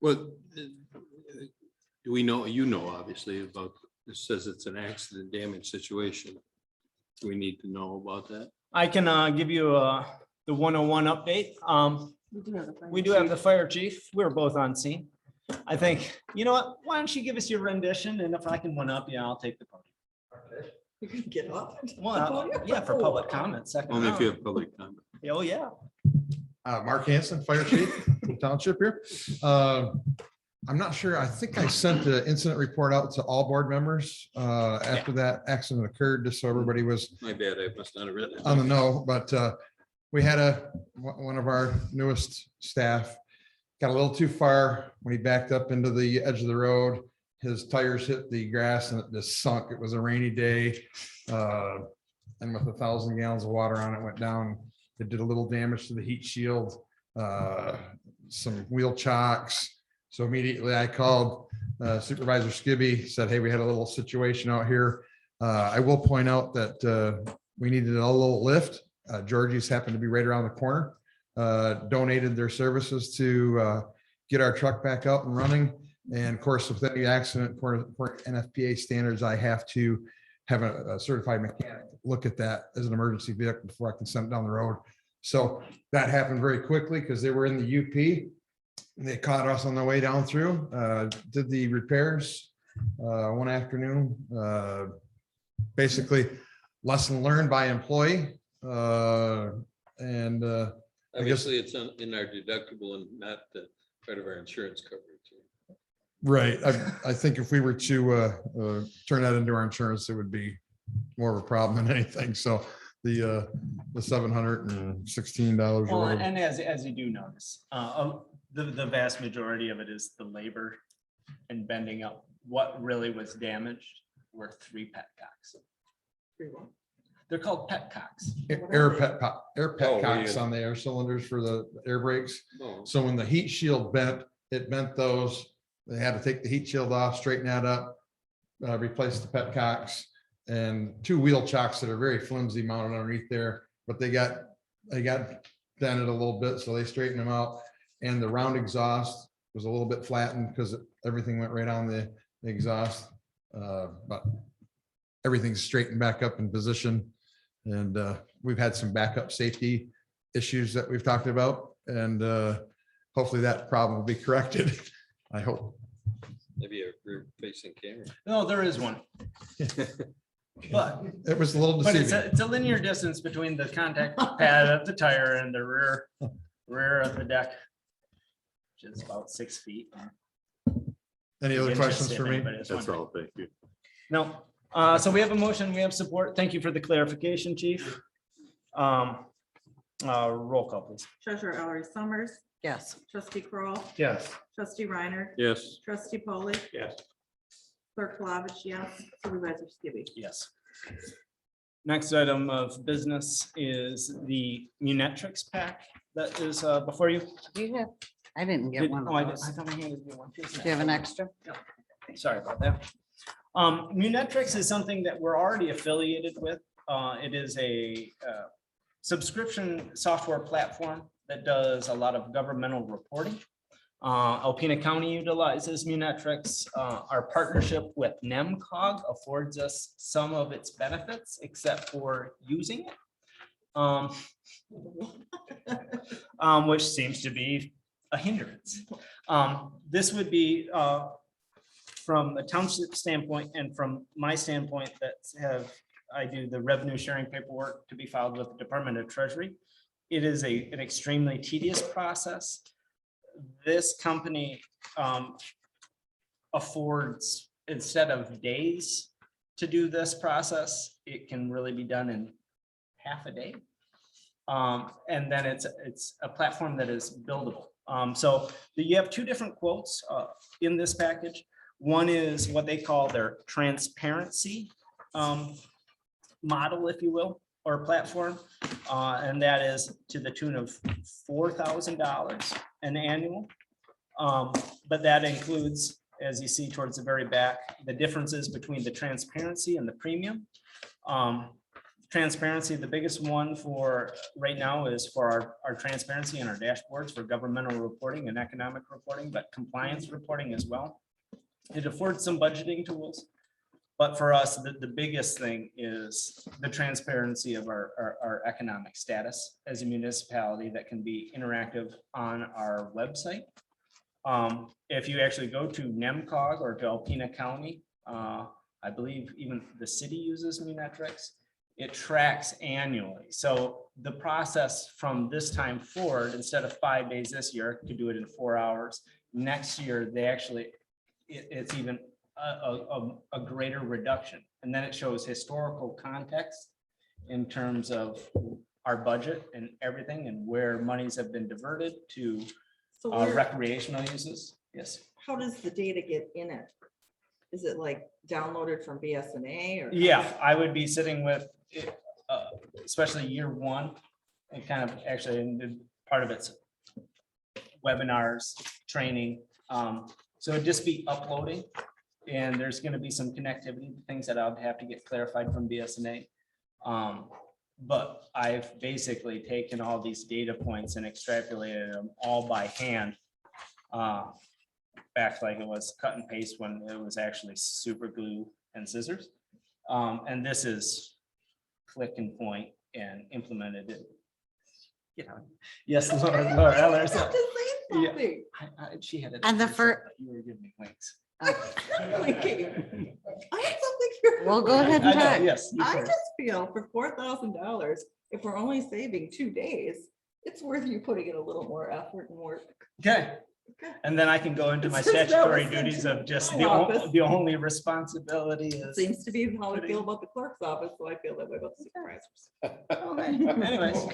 Well, do we know, you know, obviously about, it says it's an accident damage situation. Do we need to know about that? I can give you the 101 update. We do have the fire chief. We were both on scene. I think, you know what? Why don't you give us your rendition, and if I can one up, yeah, I'll take the podium. You can get up. Well, yeah, for public comment, second. Only if you round. have public comment. Oh, yeah. Mark Hanson, Fire Chief, from Township here. I'm not sure, I think I sent the incident report out to all board members after that accident occurred, just so everybody was My bad, I must not have written it. on the know, but we had one of our newest staff got a little too far when he backed up into the edge of the road. His tires hit the grass and it just sunk. It was a rainy day. And with 1,000 gallons of water on it, went down. It did a little damage to the heat shield, some wheel chocks. So immediately I called Supervisor Skibby, said, hey, we had a little situation out here. I will point out that we needed a little lift. Georgie's happened to be right around the corner, donated their services to get our truck back out and running. And of course, with any accident for NFPA standards, I have to have a certified mechanic look at that as an emergency vehicle before I can send it down the road. So that happened very quickly because they were in the UP. They caught us on the way down through, did the repairs, one afternoon. Basically, lesson learned by employee. And I guess, Obviously, it's in our deductible and not the part of our insurance coverage. right, I think if we were to turn that into our insurance, it would be more of a problem than anything. So the $716 or Well, whatever. and as you do notice, the vast majority of it is the labor and bending up. What really was damaged were 3 petcocks. They're called petcocks. Air Oh, petcocks yeah. on the air cylinders for the air brakes. Oh, So when the heat shield bent, it bent those. They had to take the heat shield off, straighten that up, replace the petcocks, and 2 wheel chocks that are very flimsy mounted underneath there, but they got dented a little bit, so they straightened them out. And the round exhaust was a little bit flattened because everything went right on the exhaust. But everything's straightened back up in position. And we've had some backup safety issues that we've talked about, and hopefully that problem will be corrected. I hope. maybe a rear facing camera. No, there is one. But It was a little But deceiving. it's a linear distance between the contact pad of the tire and the rear of the deck. Which is about 6 feet. Any other Inches, questions if for me? anybody is wondering. Thank you. No, so we have a motion, we have support. Thank you for the clarification, chief. Roll call, please. Treasurer Ellery Summers, Yes. trustee Kroll, Yes. trustee Reiner, Yes. trustee Polly, Yes. clerk Flavich, yes, supervisor Skibby. Yes. Next item of business is the Munetrix pack that is before you. Do you have, I didn't get one Oh, I of did- I those. thought I handed you one. Do you have an extra? Sorry about that. Munetrix is something that we're already affiliated with. It is a subscription software platform that does a lot of governmental reporting. Alpena County utilizes Munetrix. Our partnership with NEMCOG affords us some of its benefits, except for using it. Which seems to be a hindrance. This would be from a township standpoint and from my standpoint I do the revenue sharing paperwork to be filed with the Department of Treasury. It is an extremely tedious process. This company affords, instead of days to do this process, it can really be done in half a day. And then it's a platform that is buildable. So you have 2 different quotes in this package. One is what they call their transparency model, if you will, or platform. And that is to the tune of $4,000 an annual. But that includes, as you see towards the very back, the differences between the transparency and the premium. Transparency, the biggest one for right now is for our transparency and our dashboards for governmental reporting and economic reporting, but compliance reporting as well. It affords some budgeting tools. But for us, the biggest thing is the transparency of our economic status as a municipality that can be interactive on our website. If you actually go to NEMCOG or to Alpena County, I believe even the city uses Munetrix. It tracks annually. So the process from this time forward, instead of 5 days this year, to do it in 4 hours. Next year, they actually, it's even a greater reduction. And then it shows historical context in terms of our budget and everything and where monies have been diverted to So where- recreational uses. Yes. how does the data get in it? Is it like downloaded from BSNA or? Yeah, I would be sitting with, especially year 1, and kind of actually, and part of it's webinars, training. So it'd just be uploading, and there's going to be some connectivity, things that I'll have to get clarified from BSNA. But I've basically taken all these data points and extrapolated them all by hand. Back like it was cut and paste when it was actually super glue and scissors. And this is click and point and implemented it. You know, yes, Laura Eller. Just say something. She had it. And the first, fir- but you were giving me links. I have something for. Well, go ahead and I know, talk. yes. you I first. just feel for $4,000, if we're only saving 2 days, it's worth you putting in a little more effort and work. Okay, Okay. and then I can go into my It's just that statutory was duties of just my office. the only responsibility It is. seems to be how I feel about the clerk's office, so I feel that way about the supervisors. Okay, anyways,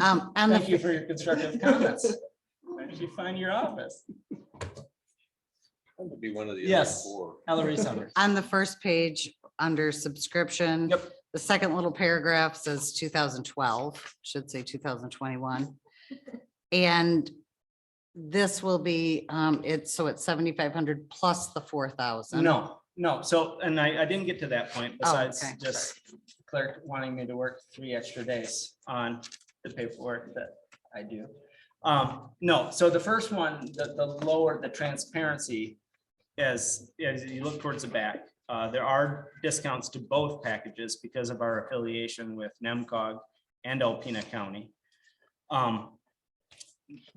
And thank you the, for your constructive comments. Where did you find your office? That would be one of the. other Yes. four. Ellery Summers. on the first page, under subscription. Yep. The second little paragraph says 2012, should say 2021. And this will be, it's 7,500 plus the 4,000. No, so, and I didn't get to that point, besides okay, just clerk wanting me to work 3 extra days on the paperwork that I do. No, so the first one, the lower, the transparency, as you look towards the back, there are discounts to both packages because of our affiliation with NEMCOG and Alpena County.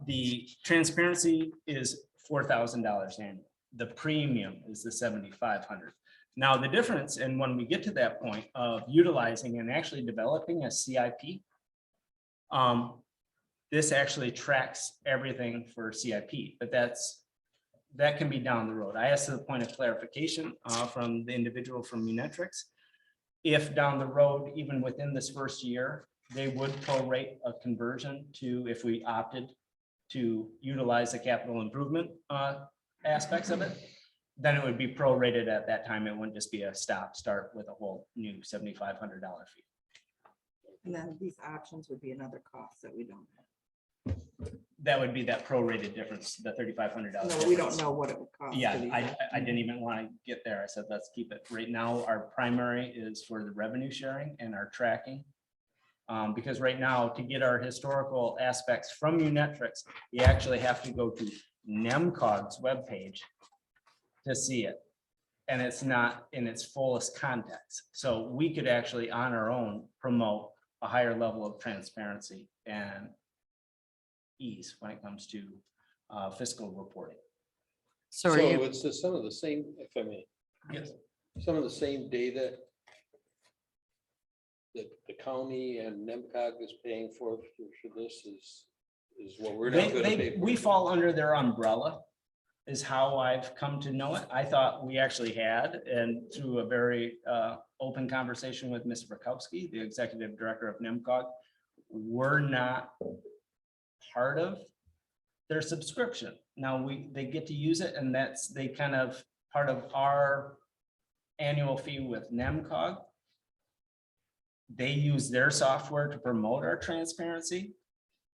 The transparency is $4,000 annual. The premium is the 7,500. Now, the difference, and when we get to that point of utilizing and actually developing a CIP, this actually tracks everything for CIP, but that can be down the road. I asked the point of clarification from the individual from Munetrix. If down the road, even within this first year, they would prorate a conversion to, if we opted to utilize the capital improvement aspects of it, then it would be prorated at that time. It wouldn't just be a start with a whole new $7,500 fee. And then these options would be another cost that we don't have. That would be that prorated difference, the $3,500. No, we don't know what it would cost. Yeah, for these. I didn't even want to get there. I said, let's keep it. Right now, our primary is for the revenue sharing and our tracking. Because right now, to get our historical aspects from Munetrix, you actually have to go to NEMCOG's webpage to see it. And it's not in its fullest context. So we could actually on our own promote a higher level of transparency and ease when it comes to fiscal reporting. So So are you, it's some of the same, if I may, Yes. some of the same data that the county and NEMCOG is paying for this is what we're not gonna pay for. We fall under their umbrella is how I've come to know it. I thought we actually had, and through a very open conversation with Ms. Rakowski, the executive director of NEMCOG, we're not part of their subscription. Now they get to use it, and they kind of part of our annual fee with NEMCOG. They use their software to promote our transparency,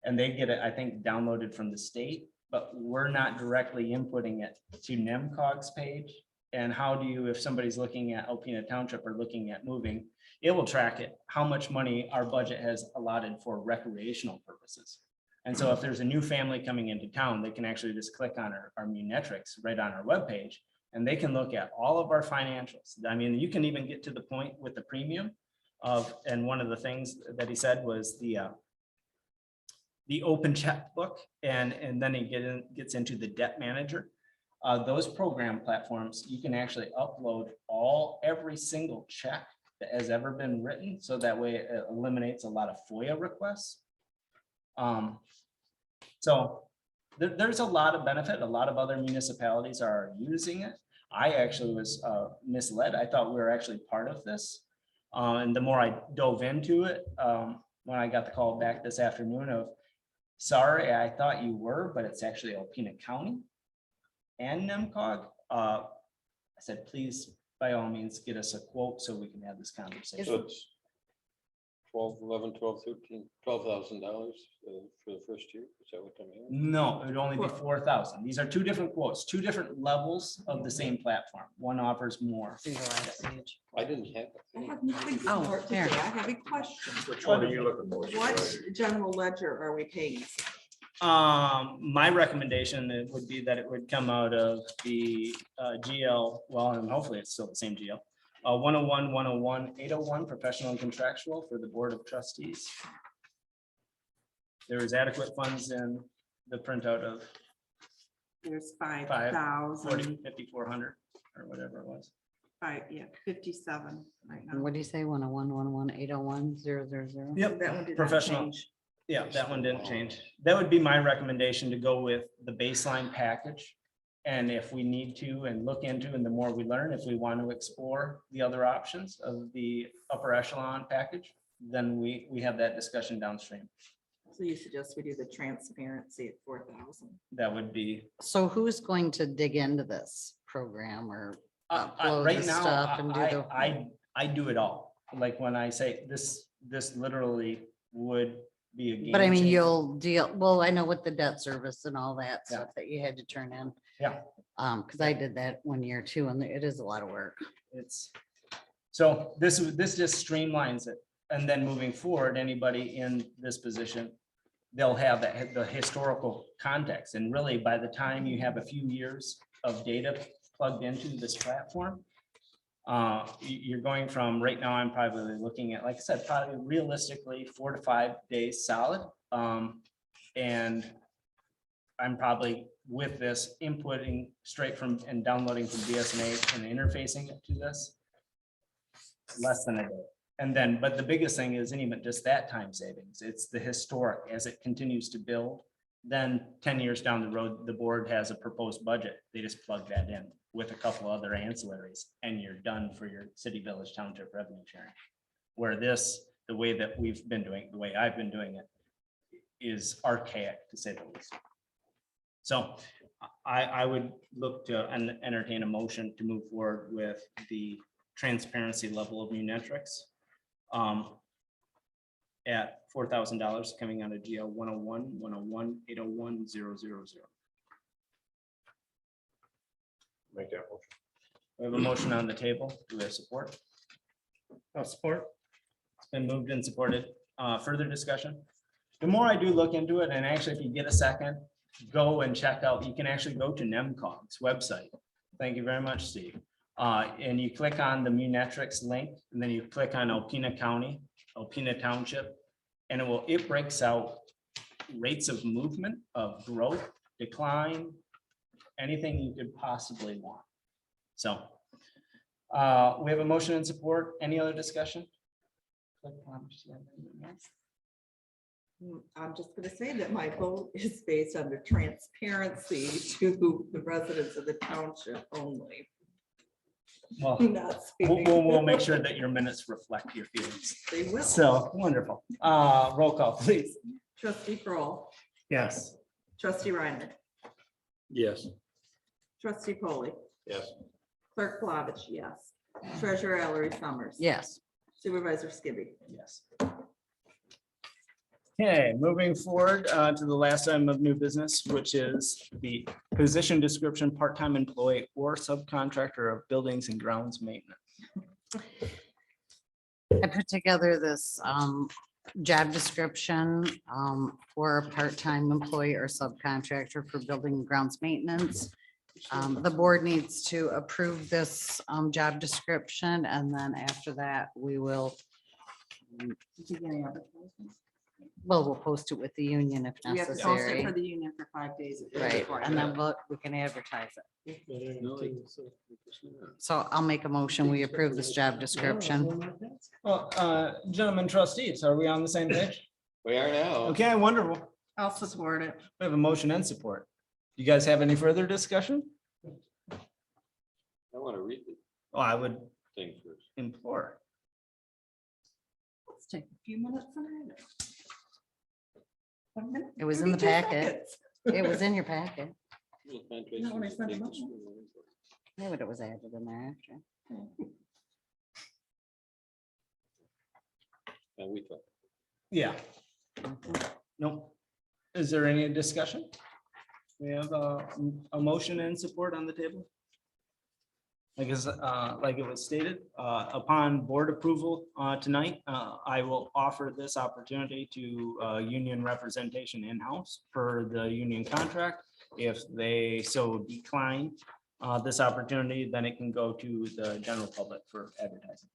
and they get it, I think, downloaded from the state, but we're not directly inputting it to NEMCOG's page. And how do you, if somebody's looking at Alpena Township or looking at moving, it will track it, how much money our budget has allotted for recreational purposes. And so if there's a new family coming into town, they can actually just click on our Munetrix right on our webpage, and they can look at all of our financials. I mean, you can even get to the point with the premium of, and one of the things that he said was the open checkbook, and then he gets into the debt manager. Those program platforms, you can actually upload every single check that has ever been written, so that way it eliminates a lot of FOIA requests. So there's a lot of benefit. A lot of other municipalities are using it. I actually was misled. I thought we were actually part of this. And the more I dove into it, when I got the call back this afternoon of, sorry, I thought you were, but it's actually Alpena County and NEMCOG. I said, please, by all means, get us a quote so we can have this conversation. So it's 12, 11, 12, 13, $12,000 for the first year. Is that what I mean? No, it would only be 4,000. These are two different quotes, two different levels of the same platform. One offers more. see the last page. I didn't have. I have nothing Oh, smart to say. there. I have a question. Which one are you looking for? What general ledger are we paying? My recommendation would be that it would come out of the GL, well, and hopefully it's still the same GL. 101, 101, 801, professional and contractual for the Board of Trustees. There is adequate funds in the printout of There's 40, 5,400 or whatever it was. 57 right now. What do you say? 101, 000? That one did not Professional. change. Yeah, that one didn't change. That would be my recommendation, to go with the baseline package. And if we need to and look into, and the more we learn, if we want to explore the other options of the upper echelon package, then we have that discussion downstream. So you suggest we do the transparency at 4,000? That would be, So who's going to dig into this program or upload right the now, stuff and do the? I do it all. Like when I say this literally would be a game But I mean, changer. you'll deal, well, I know with the debt service and all that Yeah. stuff that you had to turn in. Yeah. Because I did that 1 year too, and it is a lot of work. It's, so this just streamlines it. And then moving forward, anybody in this position, they'll have the historical context. And really, by the time you have a few years of data plugged into this platform, you're going from, right now, I'm probably looking at, like I said, probably realistically 4 to 5 days solid. And I'm probably with this inputting straight from and downloading from BSNA and interfacing it to this, less than a day. And then, but the biggest thing isn't even just that time savings, it's the historic as it continues to build. Then 10 years down the road, the board has a proposed budget. They just plug that in with a couple other ancillaries and you're done for your city, village, township revenue sharing. Where this, the way that we've been doing, the way I've been doing it, is archaic to say the least. So I would look to entertain a motion to move forward with the transparency level of Munetrics at $4,000 coming out of GL 101, 101, 801, 000. Make that motion. We have a motion on the table. Do we have support? I'll support. It's been moved and supported. Further discussion? The more I do look into it, and actually if you get a second, go and check out, you can actually go to NEMCOG's website. Thank you very much, Steve. And you click on the Munetrics link, and then you click on Alpena County, Alpena Township, and it breaks out rates of movement, of growth, decline, anything you could possibly want. So we have a motion and support. Any other discussion? I'm just going to say that my vote is based on the transparency to the residents of the township only. Well, Not speaking. we'll make sure that your minutes reflect your feelings. They will. So wonderful. Roll call, please. Trustee Kroll, Yes. trustee Reiner, Yes. trustee Polly, Yes. clerk Flavich, yes. Treasurer Ellery Summers. Yes. Supervisor Skibby. Yes. Okay, moving forward to the last item of new business, which is the position description, part-time employee or subcontractor of buildings and grounds maintenance. I put together this job description for a part-time employee or subcontractor for building and grounds maintenance. The board needs to approve this job description, and then after that, we will, we'll post it with the union if We have to post it necessary. for the union for 5 days. Right, and then we can advertise it. So I'll make a motion. We approve this job description. Well, gentlemen trustees, are we on the same page? We are now. Okay, wonderful. I'll support it. We have a motion and support. You guys have any further discussion? I want to read the Oh, I would thing first. implore. Let's take a few minutes and read it. 1 minute, It was in the 32 packet. seconds. It was in your packet. Not when I sent them out. Yeah, but it was added in there after. And we thought, Yeah. Nope. Is there any discussion? We have a motion and support on the table. I guess, like it was stated, upon board approval tonight, I will offer this opportunity to union representation in-house per the union contract. If they so decline this opportunity, then it can go to the general public for advertising.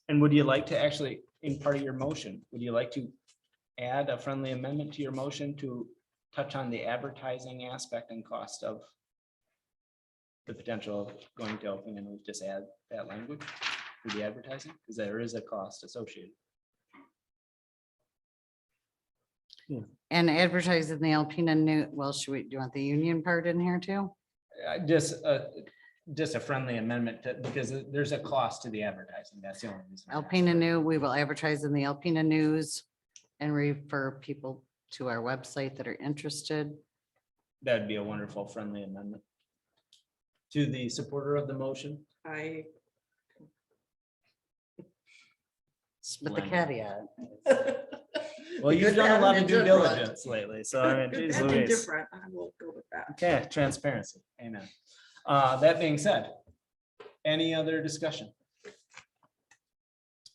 And would you like to actually, in part of your motion, would you like to add a friendly amendment to your motion to touch on the advertising aspect and cost of the potential of going to open, and we'll just add that language to the advertising, because there is a cost associated. And advertising the Alpena new, well, should we, do you want the union part in here too? Just a friendly amendment to, because there's a cost to the advertising. That's the only reason. I asked. Alpena New, we will advertise in the Alpena News and refer people to our website that are interested. That'd be a wonderful friendly amendment. To the supporter of the motion. I, With the Splendid. caveat. Well, you've Good, done a bad, lot and of due indifferent. diligence lately, so I mean, good, geez bad, and Louise. different. I will go with that. Okay, transparency. Amen. That being said, any other discussion?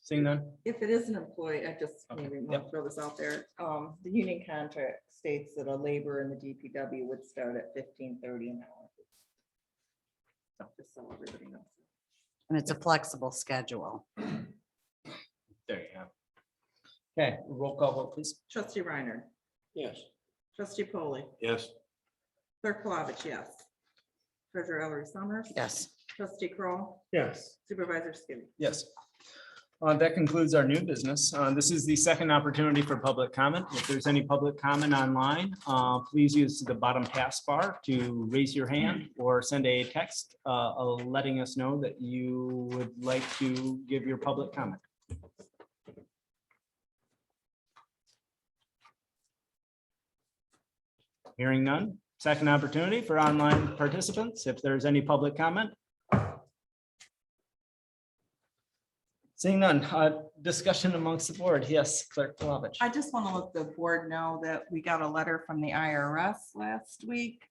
Seeing none? If it is an employee, I just Okay, maybe want yep. to throw this out there. The union contract states that a labor in the DPW would start at $15.30 an hour. Just so everybody knows. And it's a flexible schedule. There you go. Okay, roll call vote, please. Trustee Reiner, Yes. trustee Polly, Yes. clerk Palovich, yes. Treasurer Ellery Summers. Yes. Trustee Kroll, Yes. supervisor Skibby. Yes. That concludes our new business. This is the second opportunity for public comment. If there's any public comment online, please use the bottom taskbar to raise your hand or send a text letting us know that you would like to give your public comment. Hearing none. Second opportunity for online participants. If there's any public comment. Seeing none, discussion amongst the board. Yes, Clerk Palovich. I just want to let the board know that we got a letter from the IRS last week.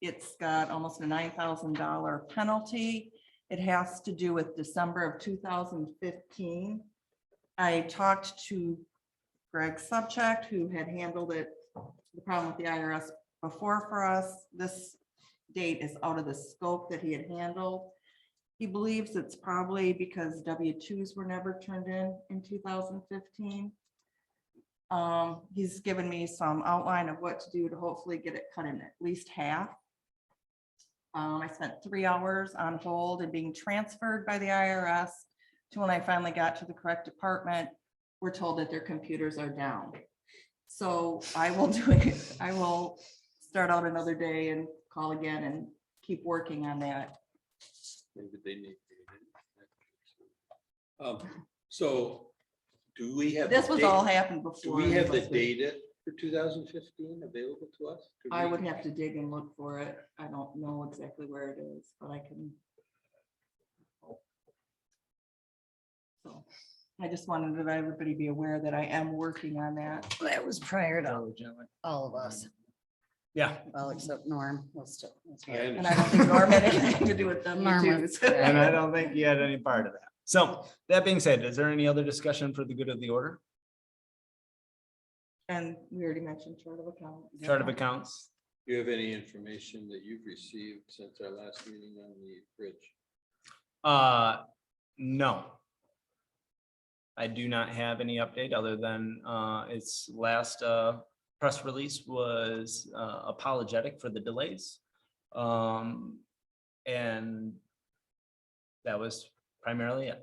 It's got almost a $9,000 penalty. It has to do with December of 2015. I talked to Greg Subcheck, who had handled it, the problem with the IRS before for us. This date is out of the scope that he had handled. He believes it's probably because W-2s were never turned in 2015. He's given me some outline of what to do to hopefully get it cut in at least half. I spent 3 hours on hold and being transferred by the IRS to when I finally got to the correct department, we're told that their computers are down. So I will do it. I will start out another day and call again and keep working on that. Maybe they need. So do we have? This the was date- all happened Do before. we have the this was- data for 2015 available to us? Could I we- would have to dig and look for it. I don't know exactly where it is, but I can. So I just wanted to let everybody be aware that I am working on that. That was prior to all of us, Yeah, well, except Norm. We'll still- I And I don't think Norm had anything to do with them. Norm too. was- and I don't think you had any part of that. So that being said, is there any other discussion for the good of the order? And we already mentioned chart of accounts. Chart of accounts? Do you have any information that you've received since our last meeting on the bridge? No. I do not have any update other than its last press release was apologetic for the delays. And that was primarily it.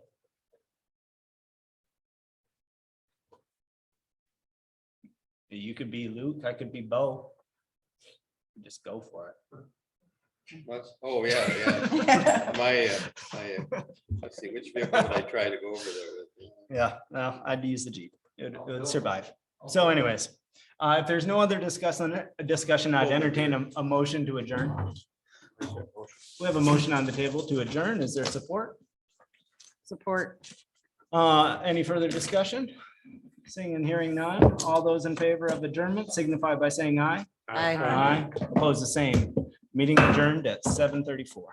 You could be Luke, I could be Bo. Just go for it. What's, oh, yeah. Let's see, which vehicle would I try to go over there with? Yeah, no, I'd use the Jeep. It would survive. So anyways, if there's no other discussion, I'd entertain a motion to adjourn. We have a motion on the table to adjourn. Is there support? Support. Any further discussion? Seeing and hearing none. All those in favor of adjournment signify by saying aye. Aye. Aye. Oppose the same. Meeting adjourned at 7:34.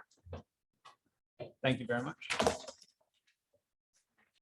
Thank you very much.